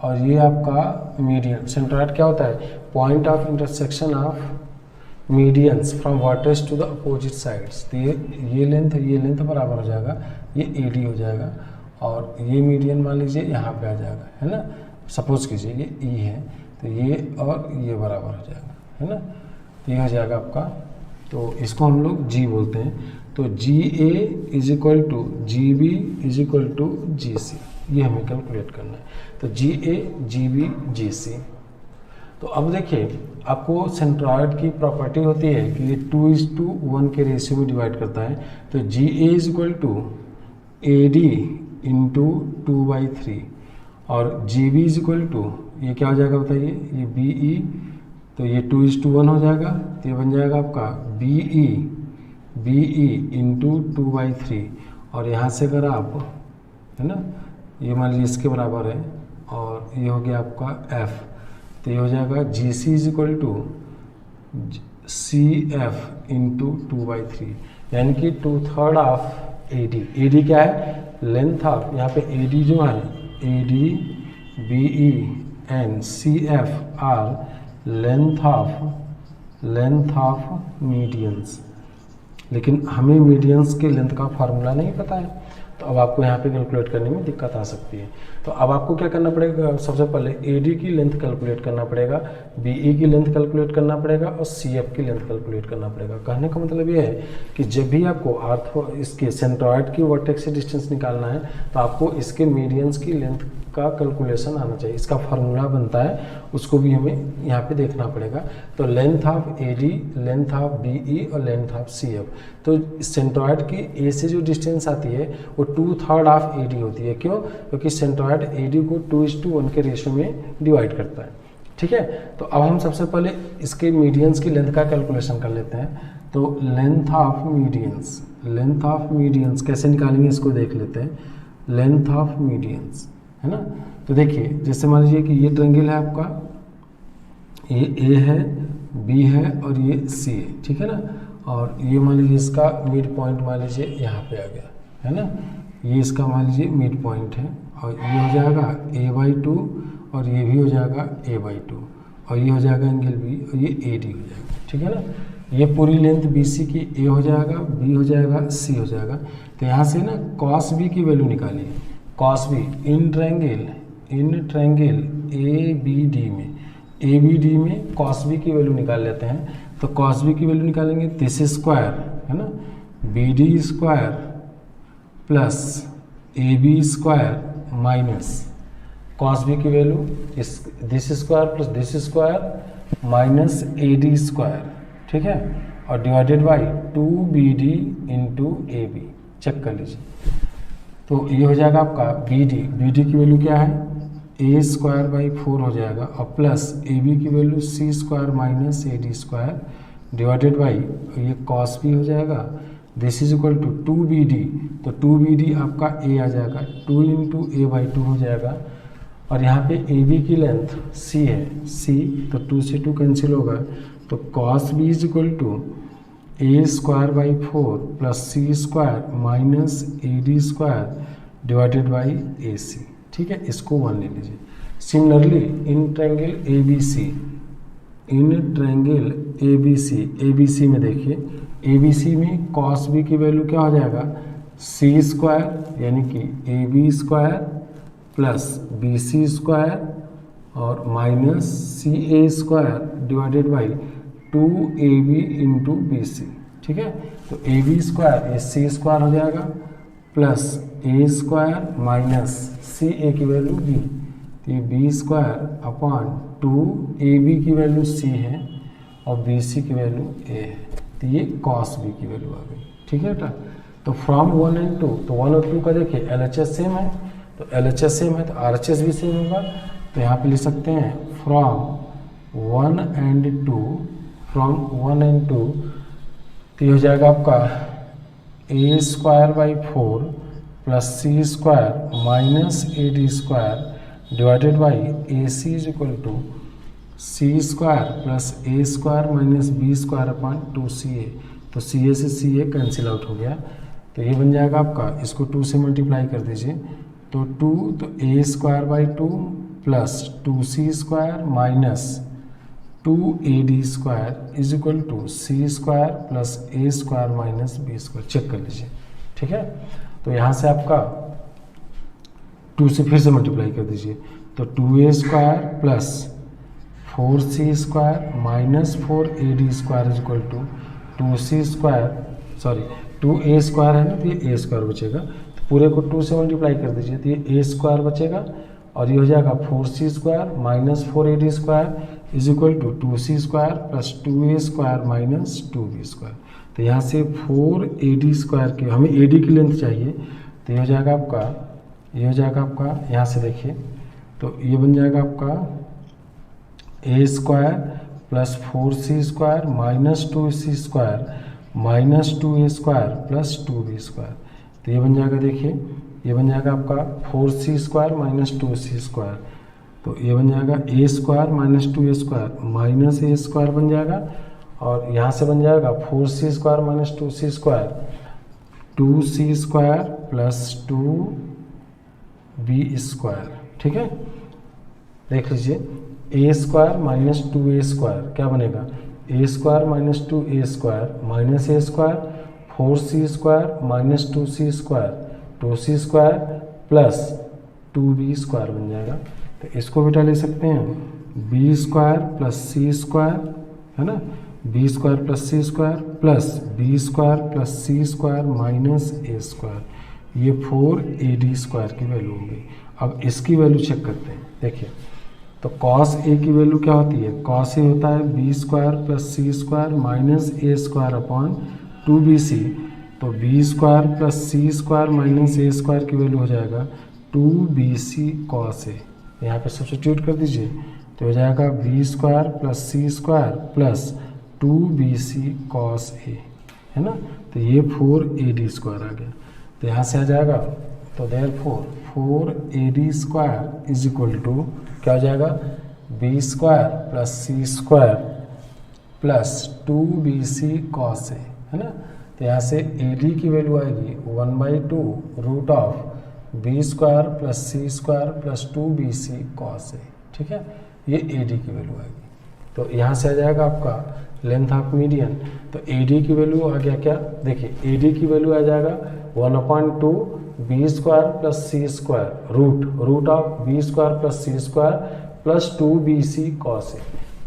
और ये आपका मीडियन। सेंट्रॉयड क्या होता है, point of intersection of medians from vertex to the opposite sides. तो ये लेंथ बराबर हो जाएगा, ये AD हो जाएगा और ये मीडियन मान लीजिए यहाँ पे आ जाएगा, है ना। सपोज कीजिए ये E है, तो ये और ये बराबर हो जाएगा, है ना। तो ये हो जाएगा आपका, तो इसको हम लोग G बोलते हैं। तो GA is equal to GB is equal to GC, ये हमें कैलकुलेट करना है। तो GA GB GC। तो अब देखिए आपको सेंट्रॉयड की प्रॉपर्टी होती है कि ये 2:1 के रेशियो में डिवाइड करता है। तो GA is equal to AD into 2/3 और GB इज इक्वल टू, ये क्या हो जाएगा बताइए, ये BE, तो ये 2:1 हो जाएगा, तो ये बन जाएगा आपका BE इंटू 2/3 और यहाँ से अगर आप, है ना, ये मान लीजिए इसके बराबर है और ये हो गया आपका एफ, तो ये हो जाएगा G C is equal to C F into 2/3, यानी कि 2/3 of A D. A D क्या है? लेंथ ऑफ, यहाँ पे ए डी जो है A D B E and C F are length of medians, लेकिन हमें मीडियंस के लेंथ का फार्मूला नहीं पता है, तो अब आपको यहाँ पे कैलकुलेट करने में दिक्कत आ सकती है। तो अब आपको क्या करना पड़ेगा? सबसे पहले एडी की लेंथ कैलकुलेट करना पड़ेगा, बीई की लेंथ कैलकुलेट करना पड़ेगा और सीएफ की लेंथ कैलकुलेट करना पड़ेगा। कहने का मतलब ये है कि जब भी आपको आर्थो इसके सेंट्रॉइड की वर्टेक्स से डिस्टेंस निकालना है तो आपको इसके मीडियंस की लेंथ का कैलकुलेशन आना चाहिए, इसका फार्मूला बनता है, उसको भी हमें यहाँ पे देखना पड़ेगा। तो length of AD, length of BE और लेंथ ऑफ सीएफ, तो सेंट्रॉइड की ए से जो डिस्टेंस आती है वो 2/3 ऑफ एडी होती है। क्यों? क्योंकि सेंट्रॉइड एडी को 2:1 के रेशियो में डिवाइड करता है। ठीक है, तो अब हम सबसे पहले इसके मीडियंस की लेंथ का कैलकुलेशन कर लेते हैं। तो लेंथ ऑफ मीडियंस कैसे निकालेंगे इसको देख लेते हैं। लेंथ ऑफ मीडियंस है ना, तो देखिए जैसे मान लीजिए कि ये ट्रायंगल है आपका, ये ए है, बी है और ये सी है, ठीक है ना, और ये मान लीजिए इसका मिड पॉइंट मान लीजिए यहाँ पे आ गया है ना, ये इसका मान लीजिए मिड पॉइंट है, और ये हो जाएगा a/2 और ये भी हो जाएगा a/2 और ये हो जाएगा एंगल बी और ये AD हो जाएगा। ठीक है ना, ये पूरी लेंथ BC की A हो जाएगा, B हो जाएगा, C हो जाएगा। तो यहाँ से ना cos B की वैल्यू निकालिए। cos B in triangle ABD में cos B की वैल्यू निकाल लेते हैं। तो cos B की वैल्यू निकालेंगे, दिस स्क्वायर है ना, BD square plus AB square minus cos B की value this square plus this square minus AD square, ठीक है, और divided by 2BD into AB। Check कर लीजिए, तो ये हो जाएगा आपका BD की वैल्यू क्या है, a²/4 हो जाएगा और प्लस AB की value c² minus AD square divided by ये cos B हो जाएगा, this is equal to 2BD। तो 2BD आपका A आ जाएगा, 2 इंटू a/2 हो जाएगा, और यहाँ पे AB की लेंथ C है, C तो 2 से 2 कैंसिल होगा, तो cos B is equal to a² plus c² minus AD square divided by AC। ठीक है, इसको 1 ले लीजिए। सिमिलरली इन ट्रायंगल ABC में देखिए, ABC में cos B की वैल्यू क्या हो जाएगा, c² यानी कि AB square plus BC square और minus CA square divided by 2AB into BC। ठीक है, तो AB स्क्वायर ये c² हो जाएगा plus A square minus CA की वैल्यू B, तो ये B स्क्वायर अपॉन 2AB की वैल्यू C है और BC की वैल्यू A है, तो ये cos B की वैल्यू आ गई। ठीक है बेटा, तो फ्रॉम 1 एंड 2, तो 1 और 2 का देखिए LHS सेम है, तो LHS सेम है तो RHS भी सेम होगा, तो यहाँ पे लिख सकते हैं फ्रॉम 1 एंड 2, तो ये हो जाएगा आपका a²/4 plus c² minus AD square divided by AC is equal to c² plus a² minus B² upon 2CA। तो CA से CA कैंसिल आउट हो गया, तो ये बन जाएगा आपका, इसको 2 से मल्टीप्लाई कर दीजिए, तो 2 तो a²/2 plus 2c² minus 2AD square is equal to c² plus a² minus B²। Check कर लीजिए। ठीक है, तो यहाँ से आपका 2 से फिर से मल्टीप्लाई कर दीजिए, तो 2a² plus 4c² minus 4AD square is equal to 2a² है ना, तो ये a² बचेगा, तो पूरे को 2 से मल्टीप्लाई कर दीजिए, तो ये a² बचेगा और ये हो जाएगा 4c² minus 4AD square is equal to 2c² plus 2a² minus 2b²। तो यहाँ से 4AD स्क्वायर के हमें AD की लेंथ चाहिए, तो ये हो जाएगा आपका, यहाँ से देखिए, तो ये बन जाएगा आपका a² plus 4c² minus 2c² minus 2a² plus 2b²। तो ये बन जाएगा, देखिए ये बन जाएगा आपका 4c² माइनस 2c² तो ये बन जाएगा A square minus 2a square minus A square बन जाएगा, और यहाँ से बन जाएगा 4c square minus 2c square 2c square plus 2b square. ठीक है, देख लीजिए ए स्क्वायर माइनस 2a स्क्वायर क्या बनेगा, A square minus 2a square minus A square 4c square minus 2c square 2c square plus 2b square बन जाएगा। तो इसको बेटा ले सकते हैं b square plus c square, है ना, b square plus c square plus b square plus c square minus A square, ये 4ad स्क्वायर की वैल्यू होगी। अब इसकी वैल्यू चेक करते हैं। देखिए तो cos a की वैल्यू क्या होती है, cos a होता है b square plus c square minus A square upon 2bc, तो b square plus c square minus A square की वैल्यू हो जाएगा 2bc cos a। यहाँ पे सब्स्टिट्यूट कर दीजिए तो हो जाएगा b square plus c square plus 2bc cos a, है ना, तो ये 4ad स्क्वायर आ गया। तो यहाँ से आ जाएगा, तो therefore 4ad square is equal to क्या हो जाएगा, b square plus c square plus 2bc cos a, है ना। तो यहाँ से ad की वैल्यू आएगी 1/2 root of b square plus c square plus 2bc cos a। ठीक है, ये ad की वैल्यू आएगी। तो यहाँ से आ जाएगा आपका लेंथ ऑफ मीडियन। तो ad की वैल्यू आ गया क्या, देखिए ad की वैल्यू आ जाएगा 1/2 b square plus c square root of b square plus c square plus 2bc cos a।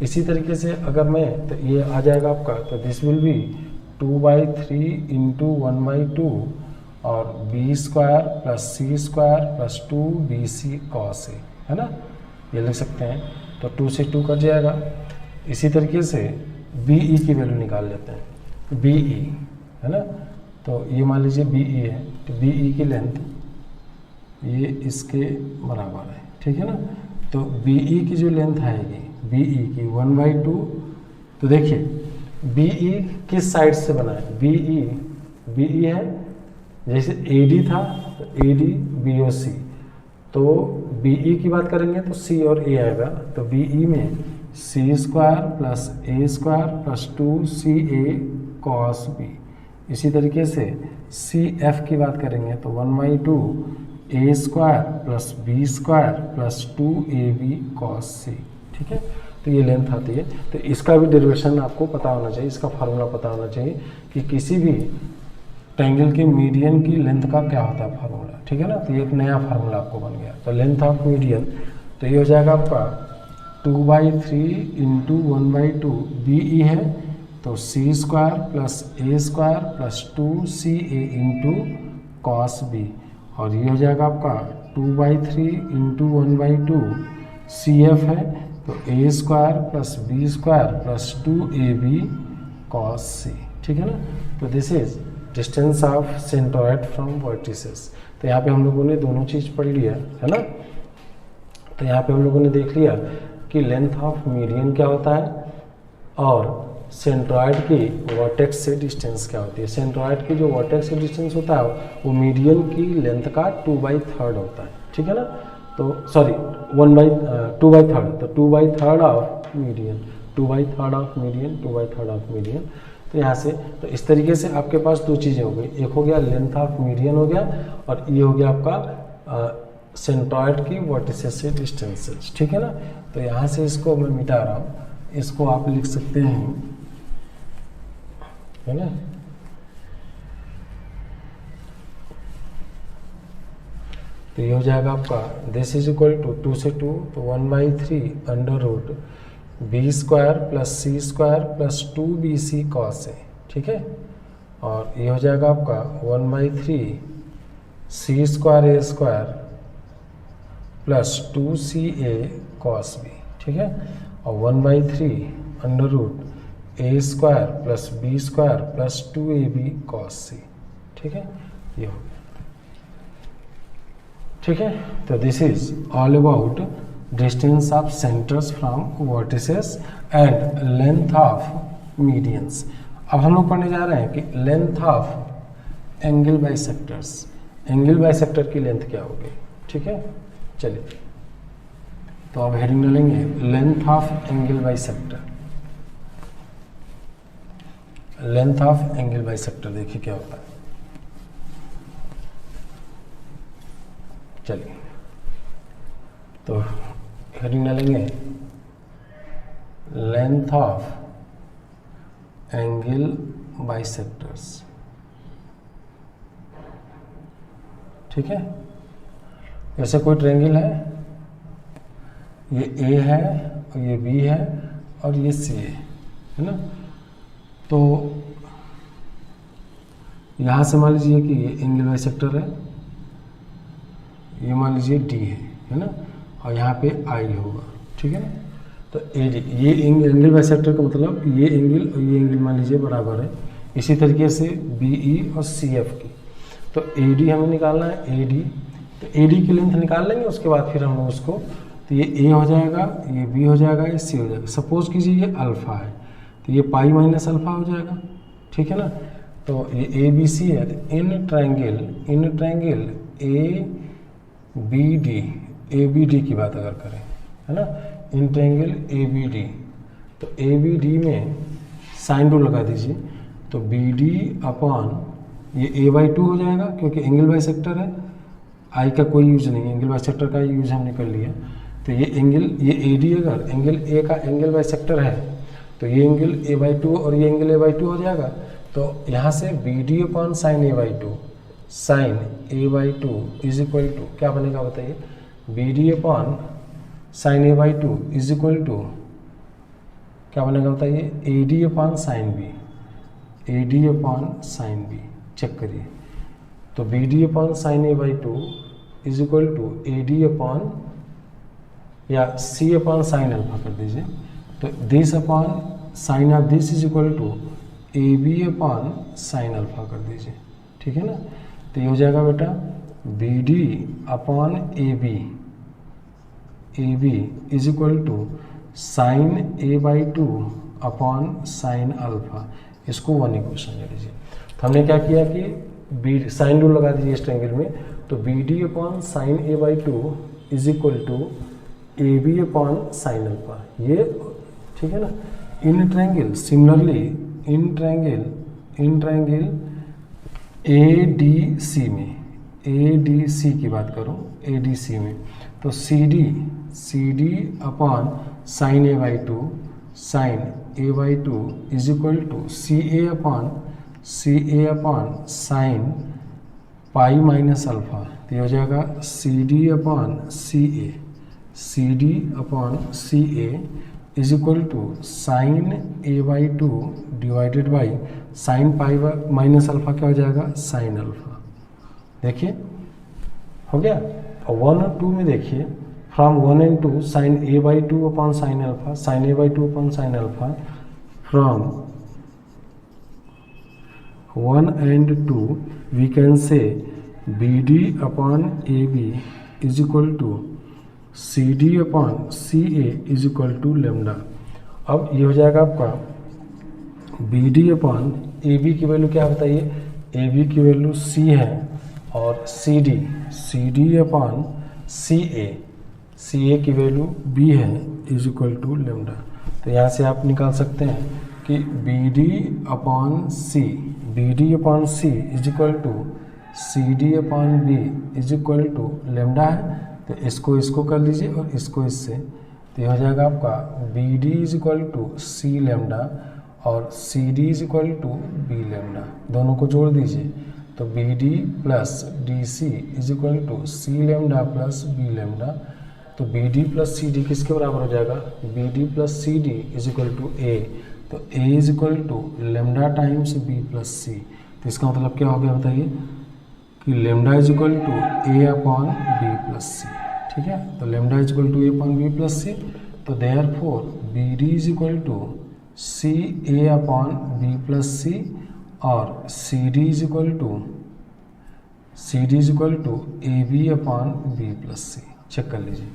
इसी तरीके से अगर मैं, तो ये आ जाएगा आपका, तो दिस विल बी 2/3 इंटू 1/2 और b square plus c square plus 2bc cos a, है ना, ये लिख सकते हैं। तो 2 से 2 कट जाएगा। इसी तरीके से BE की वैल्यू निकाल लेते हैं, BE, है ना, तो ये मान लीजिए BE है, तो BE की लेंथ ये इसके बराबर है। ठीक है ना, तो BE की जो लेंथ आएगी BE की 1/2, तो देखिए BE किस साइड से बना है, BE है जैसे AD था तो AD BOC, तो BE की बात करेंगे तो C और A आएगा, तो BE में c square plus a square plus 2ca cos b। इसी तरीके से CF की बात करेंगे तो 1/2 a square plus b square plus 2ab cos c। ठीक है, तो ये लेंथ आती है। तो इसका भी डेरिवेशन आपको पता होना चाहिए, इसका फार्मूला पता होना चाहिए कि किसी भी ट्रायंगल के मीडियन की लेंथ का क्या होता है फार्मूला। ठीक है ना, तो ये एक नया फार्मूला आपको बन गया। तो लेंथ ऑफ मीडियन, तो ये हो जाएगा आपका 2/3 इंटू 1/2 BE है, तो c square plus a square plus 2ca into cos b, और ये हो जाएगा आपका 2/3 इंटू 1/2 CF है, तो a square plus b square plus 2ab cos c। ठीक है ना, तो this is distance of centroid from vertices. तो यहाँ पे हम लोगों ने दोनों चीज़ पढ़ लिया, है ना। तो यहाँ पे हम लोगों ने देख लिया कि लेंथ ऑफ मीडियन क्या होता है और सेंट्रॉइड की वर्टेक्स से डिस्टेंस क्या होती है। सेंट्रॉइड की जो वर्टेक्स से डिस्टेंस होता है वो मीडियन की लेंथ का 2/3 होता है। ठीक है ना, तो सॉरी 2/3, तो 2/3 of median, 2/3 of median, 2/3 of median. तो यहाँ से, तो इस तरीके से आपके पास दो चीज़ें हो गई, एक हो गया लेंथ ऑफ मीडियन हो गया, और ये हो गया आपका सेंट्रॉइड की वर्टिसेस से डिस्टेंसेस। ठीक है ना, तो यहाँ से इसको मैं मिटा रहा हूँ, इसको आप लिख सकते हैं, है ना, तो ये हो जाएगा आपका दिस इज इक्वल टू 2 से 2, तो 1/3 under root b square plus c square plus 2bc cos a। ठीक है, और ये हो जाएगा आपका 1/3 c square a square plus 2ca cos b। ठीक है, और 1/3 under root a square plus b square plus 2ab cos c। ठीक है, ये हो गया। ठीक है, तो this is all about distance of centres from vertices and length of medians. अब हम लोग पढ़ने जा रहे हैं कि length of angle bisectors, angle bisector की लेंथ क्या होगी। ठीक है, चलिए तो अब हेडिंग डालेंगे length of angle bisector. Length of angle bisector देखिए क्या होता है। चलिए तो हेडिंग डालेंगे लेंथ ऑफ एंगल बाइसेक्टर्स। ठीक है, जैसे कोई ट्रायंगल है, ये ए है और ये बी है और ये सी है ना। तो यहाँ से मान लीजिए कि ये एंगल बाइसेक्टर है, ये मान लीजिए डी है ना, और यहाँ पे आई होगा। ठीक है ना, तो ए डी, ये एंगल बाइसेक्टर का मतलब ये एंगल और ये एंगल मान लीजिए बराबर है। इसी तरीके से बी ई और सी एफ की, तो ए डी हमें निकालना है। ए डी, तो ए डी की लेंथ निकाल लेंगे, उसके बाद फिर हम लोग उसको, तो ये ए हो जाएगा, ये बी हो जाएगा, ये सी हो जाएगा। सपोज कीजिए ये अल्फ़ा है, तो ये पाई माइनस अल्फ़ा हो जाएगा। ठीक है ना, तो ये ए बी सी है। तो in triangle A B D, A B D की बात अगर करें, है ना, in triangle A B D, तो ए बी डी में साइन रूल लगा दीजिए, तो बी डी अपॉन ये ए बाई टू हो जाएगा, क्योंकि एंगल बाइसेक्टर है, आई का कोई यूज नहीं है, एंगल बाइसेक्टर का यूज हमने कर लिया। तो ये एंगल, ये ए डी अगर एंगल ए का एंगल बाइसेक्टर है, तो ये एंगल ए बाई टू और ये एंगल ए बाई टू हो जाएगा। तो यहाँ से B D upon sine A by two, sine A by two is equal to क्या बनेगा बताइए, B D upon sine A by two is equal to क्या बनेगा बताइए, A D upon sine B, A D upon sine B. Check करिए, तो B D upon sine A by two is equal to A D upon या C upon sine alpha कर दीजिए, तो this upon sine of this is equal to A B upon sine alpha कर दीजिए। ठीक है ना, तो ये हो जाएगा बेटा B D upon A B is equal to sine A by two upon sine alpha. इसको वन इक्वेशन ले लीजिए। तो हमने क्या किया कि बी साइन रूल लगा दीजिए इस ट्रायंगल में, तो B D upon sine A by two is equal to A B upon sine alpha, ये ठीक है ना। In triangle similarly in triangle A D C में, ए डी सी की बात करूँ, ए डी सी में, तो C D upon sine A by two, sine A by two is equal to C A upon sine pi minus alpha. तो ये हो जाएगा C D upon C A is equal to sine A by two divided by sine pi minus alpha क्या हो जाएगा, sine alpha. देखिए हो गया। और 1 और 2 में देखिए, from 1 and 2 sine A by two upon sine alpha, sine A by two upon sine alpha, from 1 and 2 we can say BD upon AB is equal to CD upon CA is equal to lambda। अब ये हो जाएगा आपका BD upon AB की value क्या बताइए, AB की value C है, और CD upon CA की वैल्यू B है is equal to lambda। तो यहाँ से आप निकाल सकते हैं कि BD upon C is equal to CD upon B is equal to lambda है। तो इसको कर लीजिए और इसको इससे, तो ये हो जाएगा आपका BD is equal to C lambda और CD is equal to B lambda. दोनों को जोड़ दीजिए, तो BD plus DC is equal to C lambda plus B lambda. तो BD प्लस CD किसके बराबर हो जाएगा, BD plus CD is equal to A। तो A is equal to lambda times B plus C। तो इसका मतलब क्या हो गया बताइए कि lambda is equal to A upon B plus C। ठीक है, तो lambda is equal to A upon B plus C। तो therefore BD is equal to C A upon B plus C और CD is equal to AB upon B plus C। Check कर लीजिए,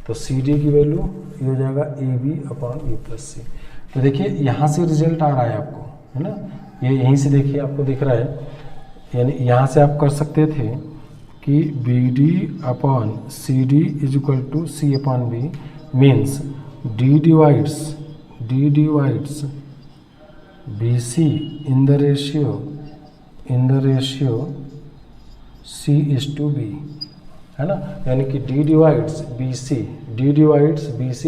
तो CD की value ये हो जाएगा AB upon B plus C। तो देखिए यहाँ से रिजल्ट आ रहा है आपको, है ना, ये यहीं से देखिए आपको दिख रहा है, यानी यहाँ से आप कर सकते थे कि BD upon CD is equal to C upon B, means D divides B C in the ratio C is to B, है ना, यानी कि D divides B C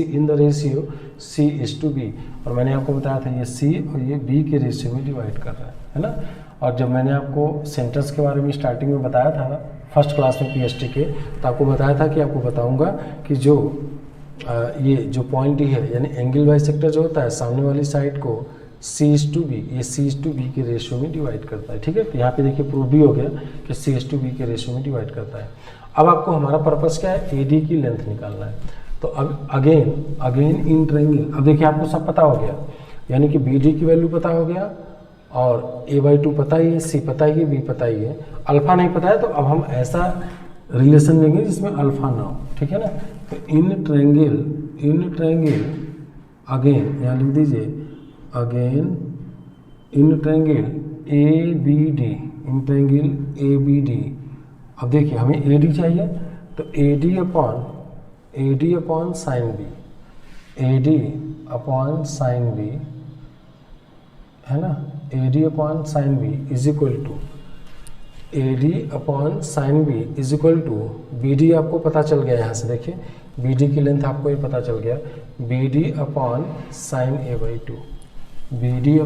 in the ratio C is to B. और मैंने आपको बताया था ये सी और ये बी के रेशियो में डिवाइड कर रहा है ना। और जब मैंने आपको सेंटेंस के बारे में स्टार्टिंग में बताया था फर्स्ट क्लास में पीएचडी के, तो आपको बताया था कि आपको बताऊंगा कि जो ये जो पॉइंट डी है, यानी एंगल बाइसेक्टर जो होता है सामने वाली साइड को सी इज टू बी, ये सी इज टू बी के रेशियो में डिवाइड करता है। ठीक है, तो यहाँ पे देखिए प्रूव भी हो गया कि सी इज टू बी के रेशियो में डिवाइड करता है। अब आपको हमारा पर्पस क्या है, ए डी की लेंथ निकालना है। तो अब अगेन इन ट्रायंगल, अब देखिए आपको सब पता हो गया, यानी कि बी डी की वैल्यू पता हो गया और a/2 पता ही है, सी पता ही है, बी पता ही है, अल्फा नहीं पता है। तो अब हम ऐसा रिलेशन लेंगे जिसमें अल्फा ना हो, ठीक है ना। तो इन ट्रायंगल अगेन यहाँ लिख दीजिए, again in triangle A B D. अब देखिए हमें ए डी चाहिए, तो A D upon sine B, है ना, A D upon sine B is equal to B D आपको पता चल गया। यहाँ से देखिए बी डी की लेंथ आपको ये पता चल गया, B D upon sine a/2, B D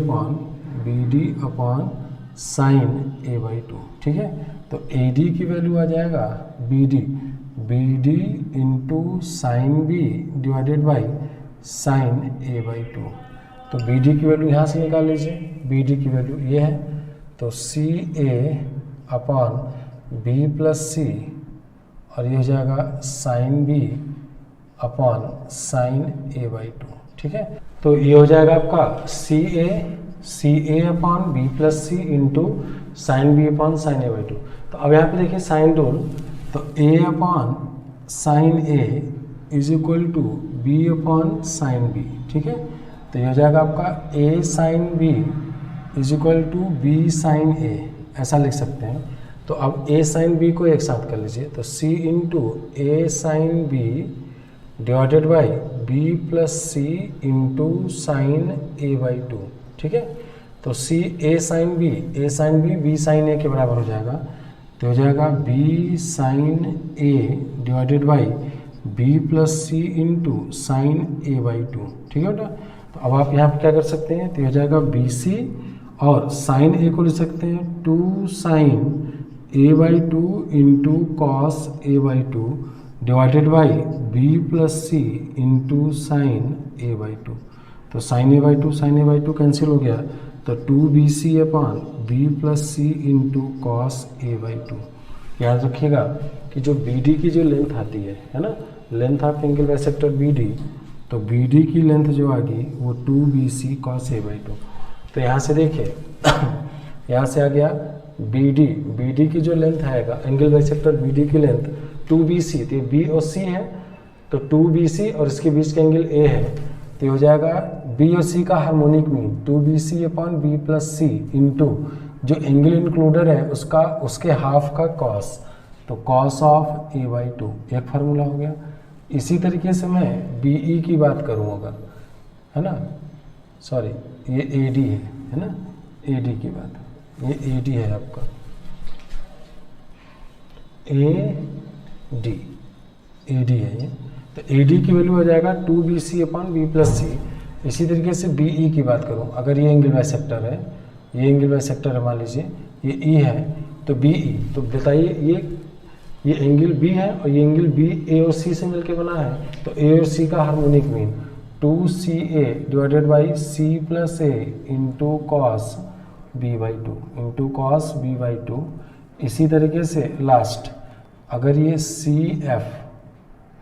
upon sine a/2, ठीक है। तो ए डी की वैल्यू आ जाएगा B D into sine B divided by sine a/2। तो बी डी की वैल्यू यहाँ से निकाल लीजिए, बी डी की वैल्यू ये है, तो C A upon B plus सी, और ये हो जाएगा sign B upon sine a/2, ठीक है। तो ये हो जाएगा आपका C A upon B plus C into sine B upon sine a/2। तो अब यहाँ पे देखिए साइन रूल, तो A upon sine A is equal to B upon sine B, ठीक है। तो ये हो जाएगा आपका A sine B is equal to B sine A, ऐसा लिख सकते हैं। तो अब ए साइन बी को एक साथ कर लीजिए, तो C into A sine B divided by B plus C into sine a/2, ठीक है। तो C A sine B B sine A के बराबर हो जाएगा, तो हो जाएगा B sine A divided by B plus C into sine a/2, ठीक है बेटा। तो अब आप यहाँ पे क्या कर सकते हैं, तो हो जाएगा बी सी और साइन ए को लिख सकते हैं 2 sine a/2 into cos a/2 divided by B plus C into sine a/2। तो साइन a/2 कैंसिल हो गया, तो 2bc upon B plus C into cos a/2। याद रखिएगा कि जो BD की जो लेंथ आती है ना, length of angle bisector BD, तो BD की लेंथ जो आ गई वो 2bc cos a/2। तो यहाँ से देखिए यहाँ से आ गया BD की जो लेंथ आएगा एंगल बाइसेक्टर BD की लेंथ 2bc, तो B और C है, तो 2bc और इसके बीच का एंगल A है, तो हो जाएगा B और C का harmonic mean 2bc upon B plus C into जो एंगल इंक्लूडेड है उसका उसके हाफ का कॉस, तो कॉस ऑफ a/2 एक फार्मूला हो गया। इसी तरीके से मैं BE की बात करूँ अगर, है ना, सॉरी ये AD है ना, AD की बात, ये AD है आपका, AD है ये, तो AD की वैल्यू हो जाएगा 2bc अपॉन बी प्लस सी। इसी तरीके से BE की बात करूं, अगर ये एंगल बाइसेक्टर है, ये एंगल बाइसेक्टर है, मान लीजिए ये E है, तो BE, तो बताइए ये एंगल B है और ये एंगल B A और C से मिलकर बना है, तो A और C का harmonic mean 2CA divided by C plus A into cos B/2 इसी तरीके से लास्ट अगर ये CF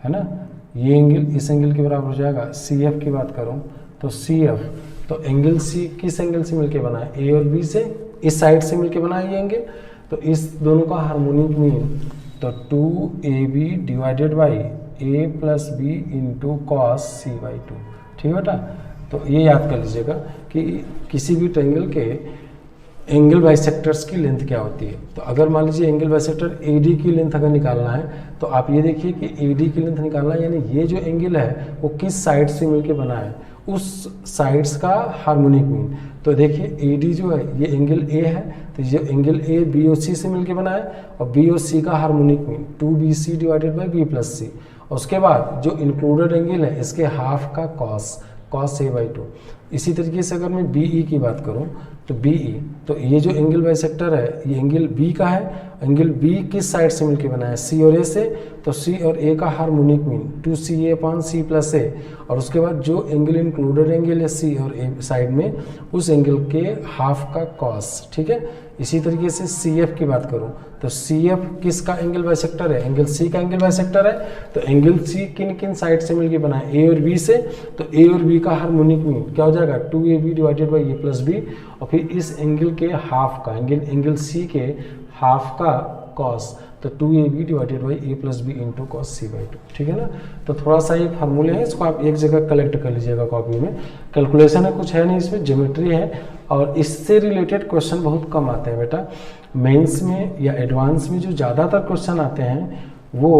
है ना, ये एंगल इस एंगल के बराबर हो जाएगा, CF की बात करूं तो CF, तो एंगल C किस एंगल से मिलके बना है, A और B से, इस साइड से मिलके बना है ये एंगल, तो इस दोनों का हार्मोनिक मीन तो 2AB divided by A plus B into cos C/2, ठीक है बेटा। तो ये याद कर लीजिएगा कि किसी भी ट्रायंगल के एंगल बाइसेक्टर्स की लेंथ क्या होती है। तो अगर मान लीजिए एंगल बाइसेक्टर एडी की लेंथ अगर निकालना है तो आप ये देखिए कि एडी की लेंथ निकालना है, यानी ये जो एंगल है वो किस साइड से मिलके बना है, उस साइड्स का हार्मोनिक मीन। तो देखिए एडी जो है ये एंगल ए है, तो ये एंगल ए बी और सी से मिलके बना है, और बी और सी का harmonic mean 2BC divided by B+C। और उसके बाद जो इंक्लूडेड एंगल है इसके हाफ का cos A/2। इसी तरीके से अगर मैं BE की बात करूं तो BE, तो ये जो एंगल बाइसेक्टर है ये एंगल B का है। एंगल B किस साइड से मिलके बना है, C और A से, तो C और A का हार्मोनिक मीन 2CA/C+A। और उसके बाद जो एंगल इंक्लूडेड एंगल है C और A साइड में, उस एंगल के हाफ का cos, ठीक है। इसी तरीके से CF की बात करूं तो CF किसका एंगल बाइसेक्टर है, एंगल C का एंगल बाइसेक्टर है। तो एंगल C किन किन साइड से मिलके बना है, A और B से, तो A और B का हार्मोनिक मीन क्या हो जाएगा 2AB डिवाइडेड बाई A+B। और फिर इस एंगल के हाफ का एंगल C के हाफ का cos, तो 2AB divided by A+B into cos C/2, ठीक है ना। तो थोड़ा सा ये फार्मूले हैं, इसको आप एक जगह कलेक्ट कर लीजिएगा कॉपी में। कैलकुलेशन है, कुछ है नहीं इसमें, ज्योमेट्री है, और इससे रिलेटेड क्वेश्चन बहुत कम आते हैं बेटा। मेंस में या एडवांस में जो ज़्यादातर क्वेश्चन आते हैं वो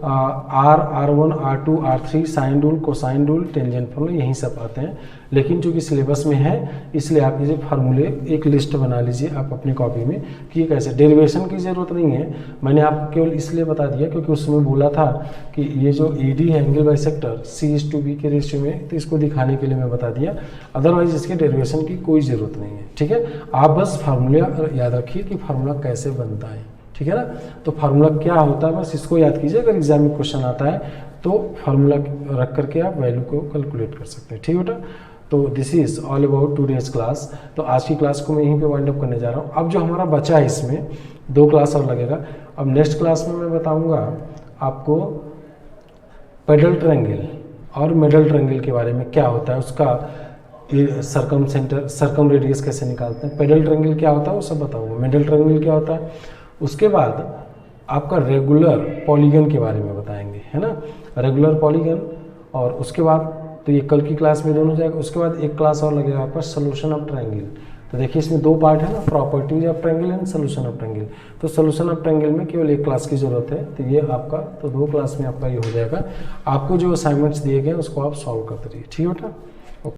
R1, R2, R3, sine rule, cosine rule, tangent formula, यही सब आते हैं। लेकिन चूंकि सिलेबस में है इसलिए आप ये फार्मूले एक लिस्ट बना लीजिए आप अपनी कॉपी में कि ये कैसे। डेरिवेशन की ज़रूरत नहीं है, मैंने आपको केवल इसलिए बता दिया क्योंकि उसमें बोला था कि ये जो AD है एंगल बाइसेक्टर C/B के रेशियो में, तो इसको दिखाने के लिए मैं बता दिया। अदरवाइज इसके डेरिवेशन की कोई ज़रूरत नहीं है, ठीक है। आप बस फार्मूला याद रखिए कि फार्मूला कैसे बनता है, ठीक है ना। तो फार्मूला क्या होता है बस इसको याद कीजिए, अगर एग्जाम में क्वेश्चन आता है तो फार्मूला रख करके आप वैल्यू को कैलकुलेट कर सकते हैं, ठीक है बेटा। तो this is all about today's class. तो आज की क्लास को मैं यहीं पे वाइंड अप करने जा रहा हूँ। अब जो हमारा बचा है इसमें 2 क्लास और लगेगा। अब नेक्स्ट क्लास में मैं बताऊँगा आपको पेडल ट्रायंगल और मिडल ट्रायंगल के बारे में, क्या होता है उसका सर्कम रेडियस कैसे निकालते हैं, पेडल ट्रायंगल क्या होता है वो सब बताऊँगा, मिडल ट्रायंगल क्या होता है। उसके बाद आपका रेगुलर पॉलीगन के बारे में बताएंगे, है ना, रेगुलर पॉलीगन। और उसके बाद तो ये कल की क्लास में दोनों जाएगा। उसके बाद एक क्लास और लगेगा आपका सोल्यूशन ऑफ ट्रायंगल। तो देखिए इसमें 2 पार्ट है ना, properties of triangle and solution of triangle. तो सोल्यूशन ऑफ ट्रायंगल में केवल एक क्लास की जरूरत है, तो ये आपका तो 2 क्लास में आपका ये हो जाएगा। आपको जो असाइनमेंट्स दिए गए हैं उसको आप सॉल्व करते रहिए, ठीक है बेटा।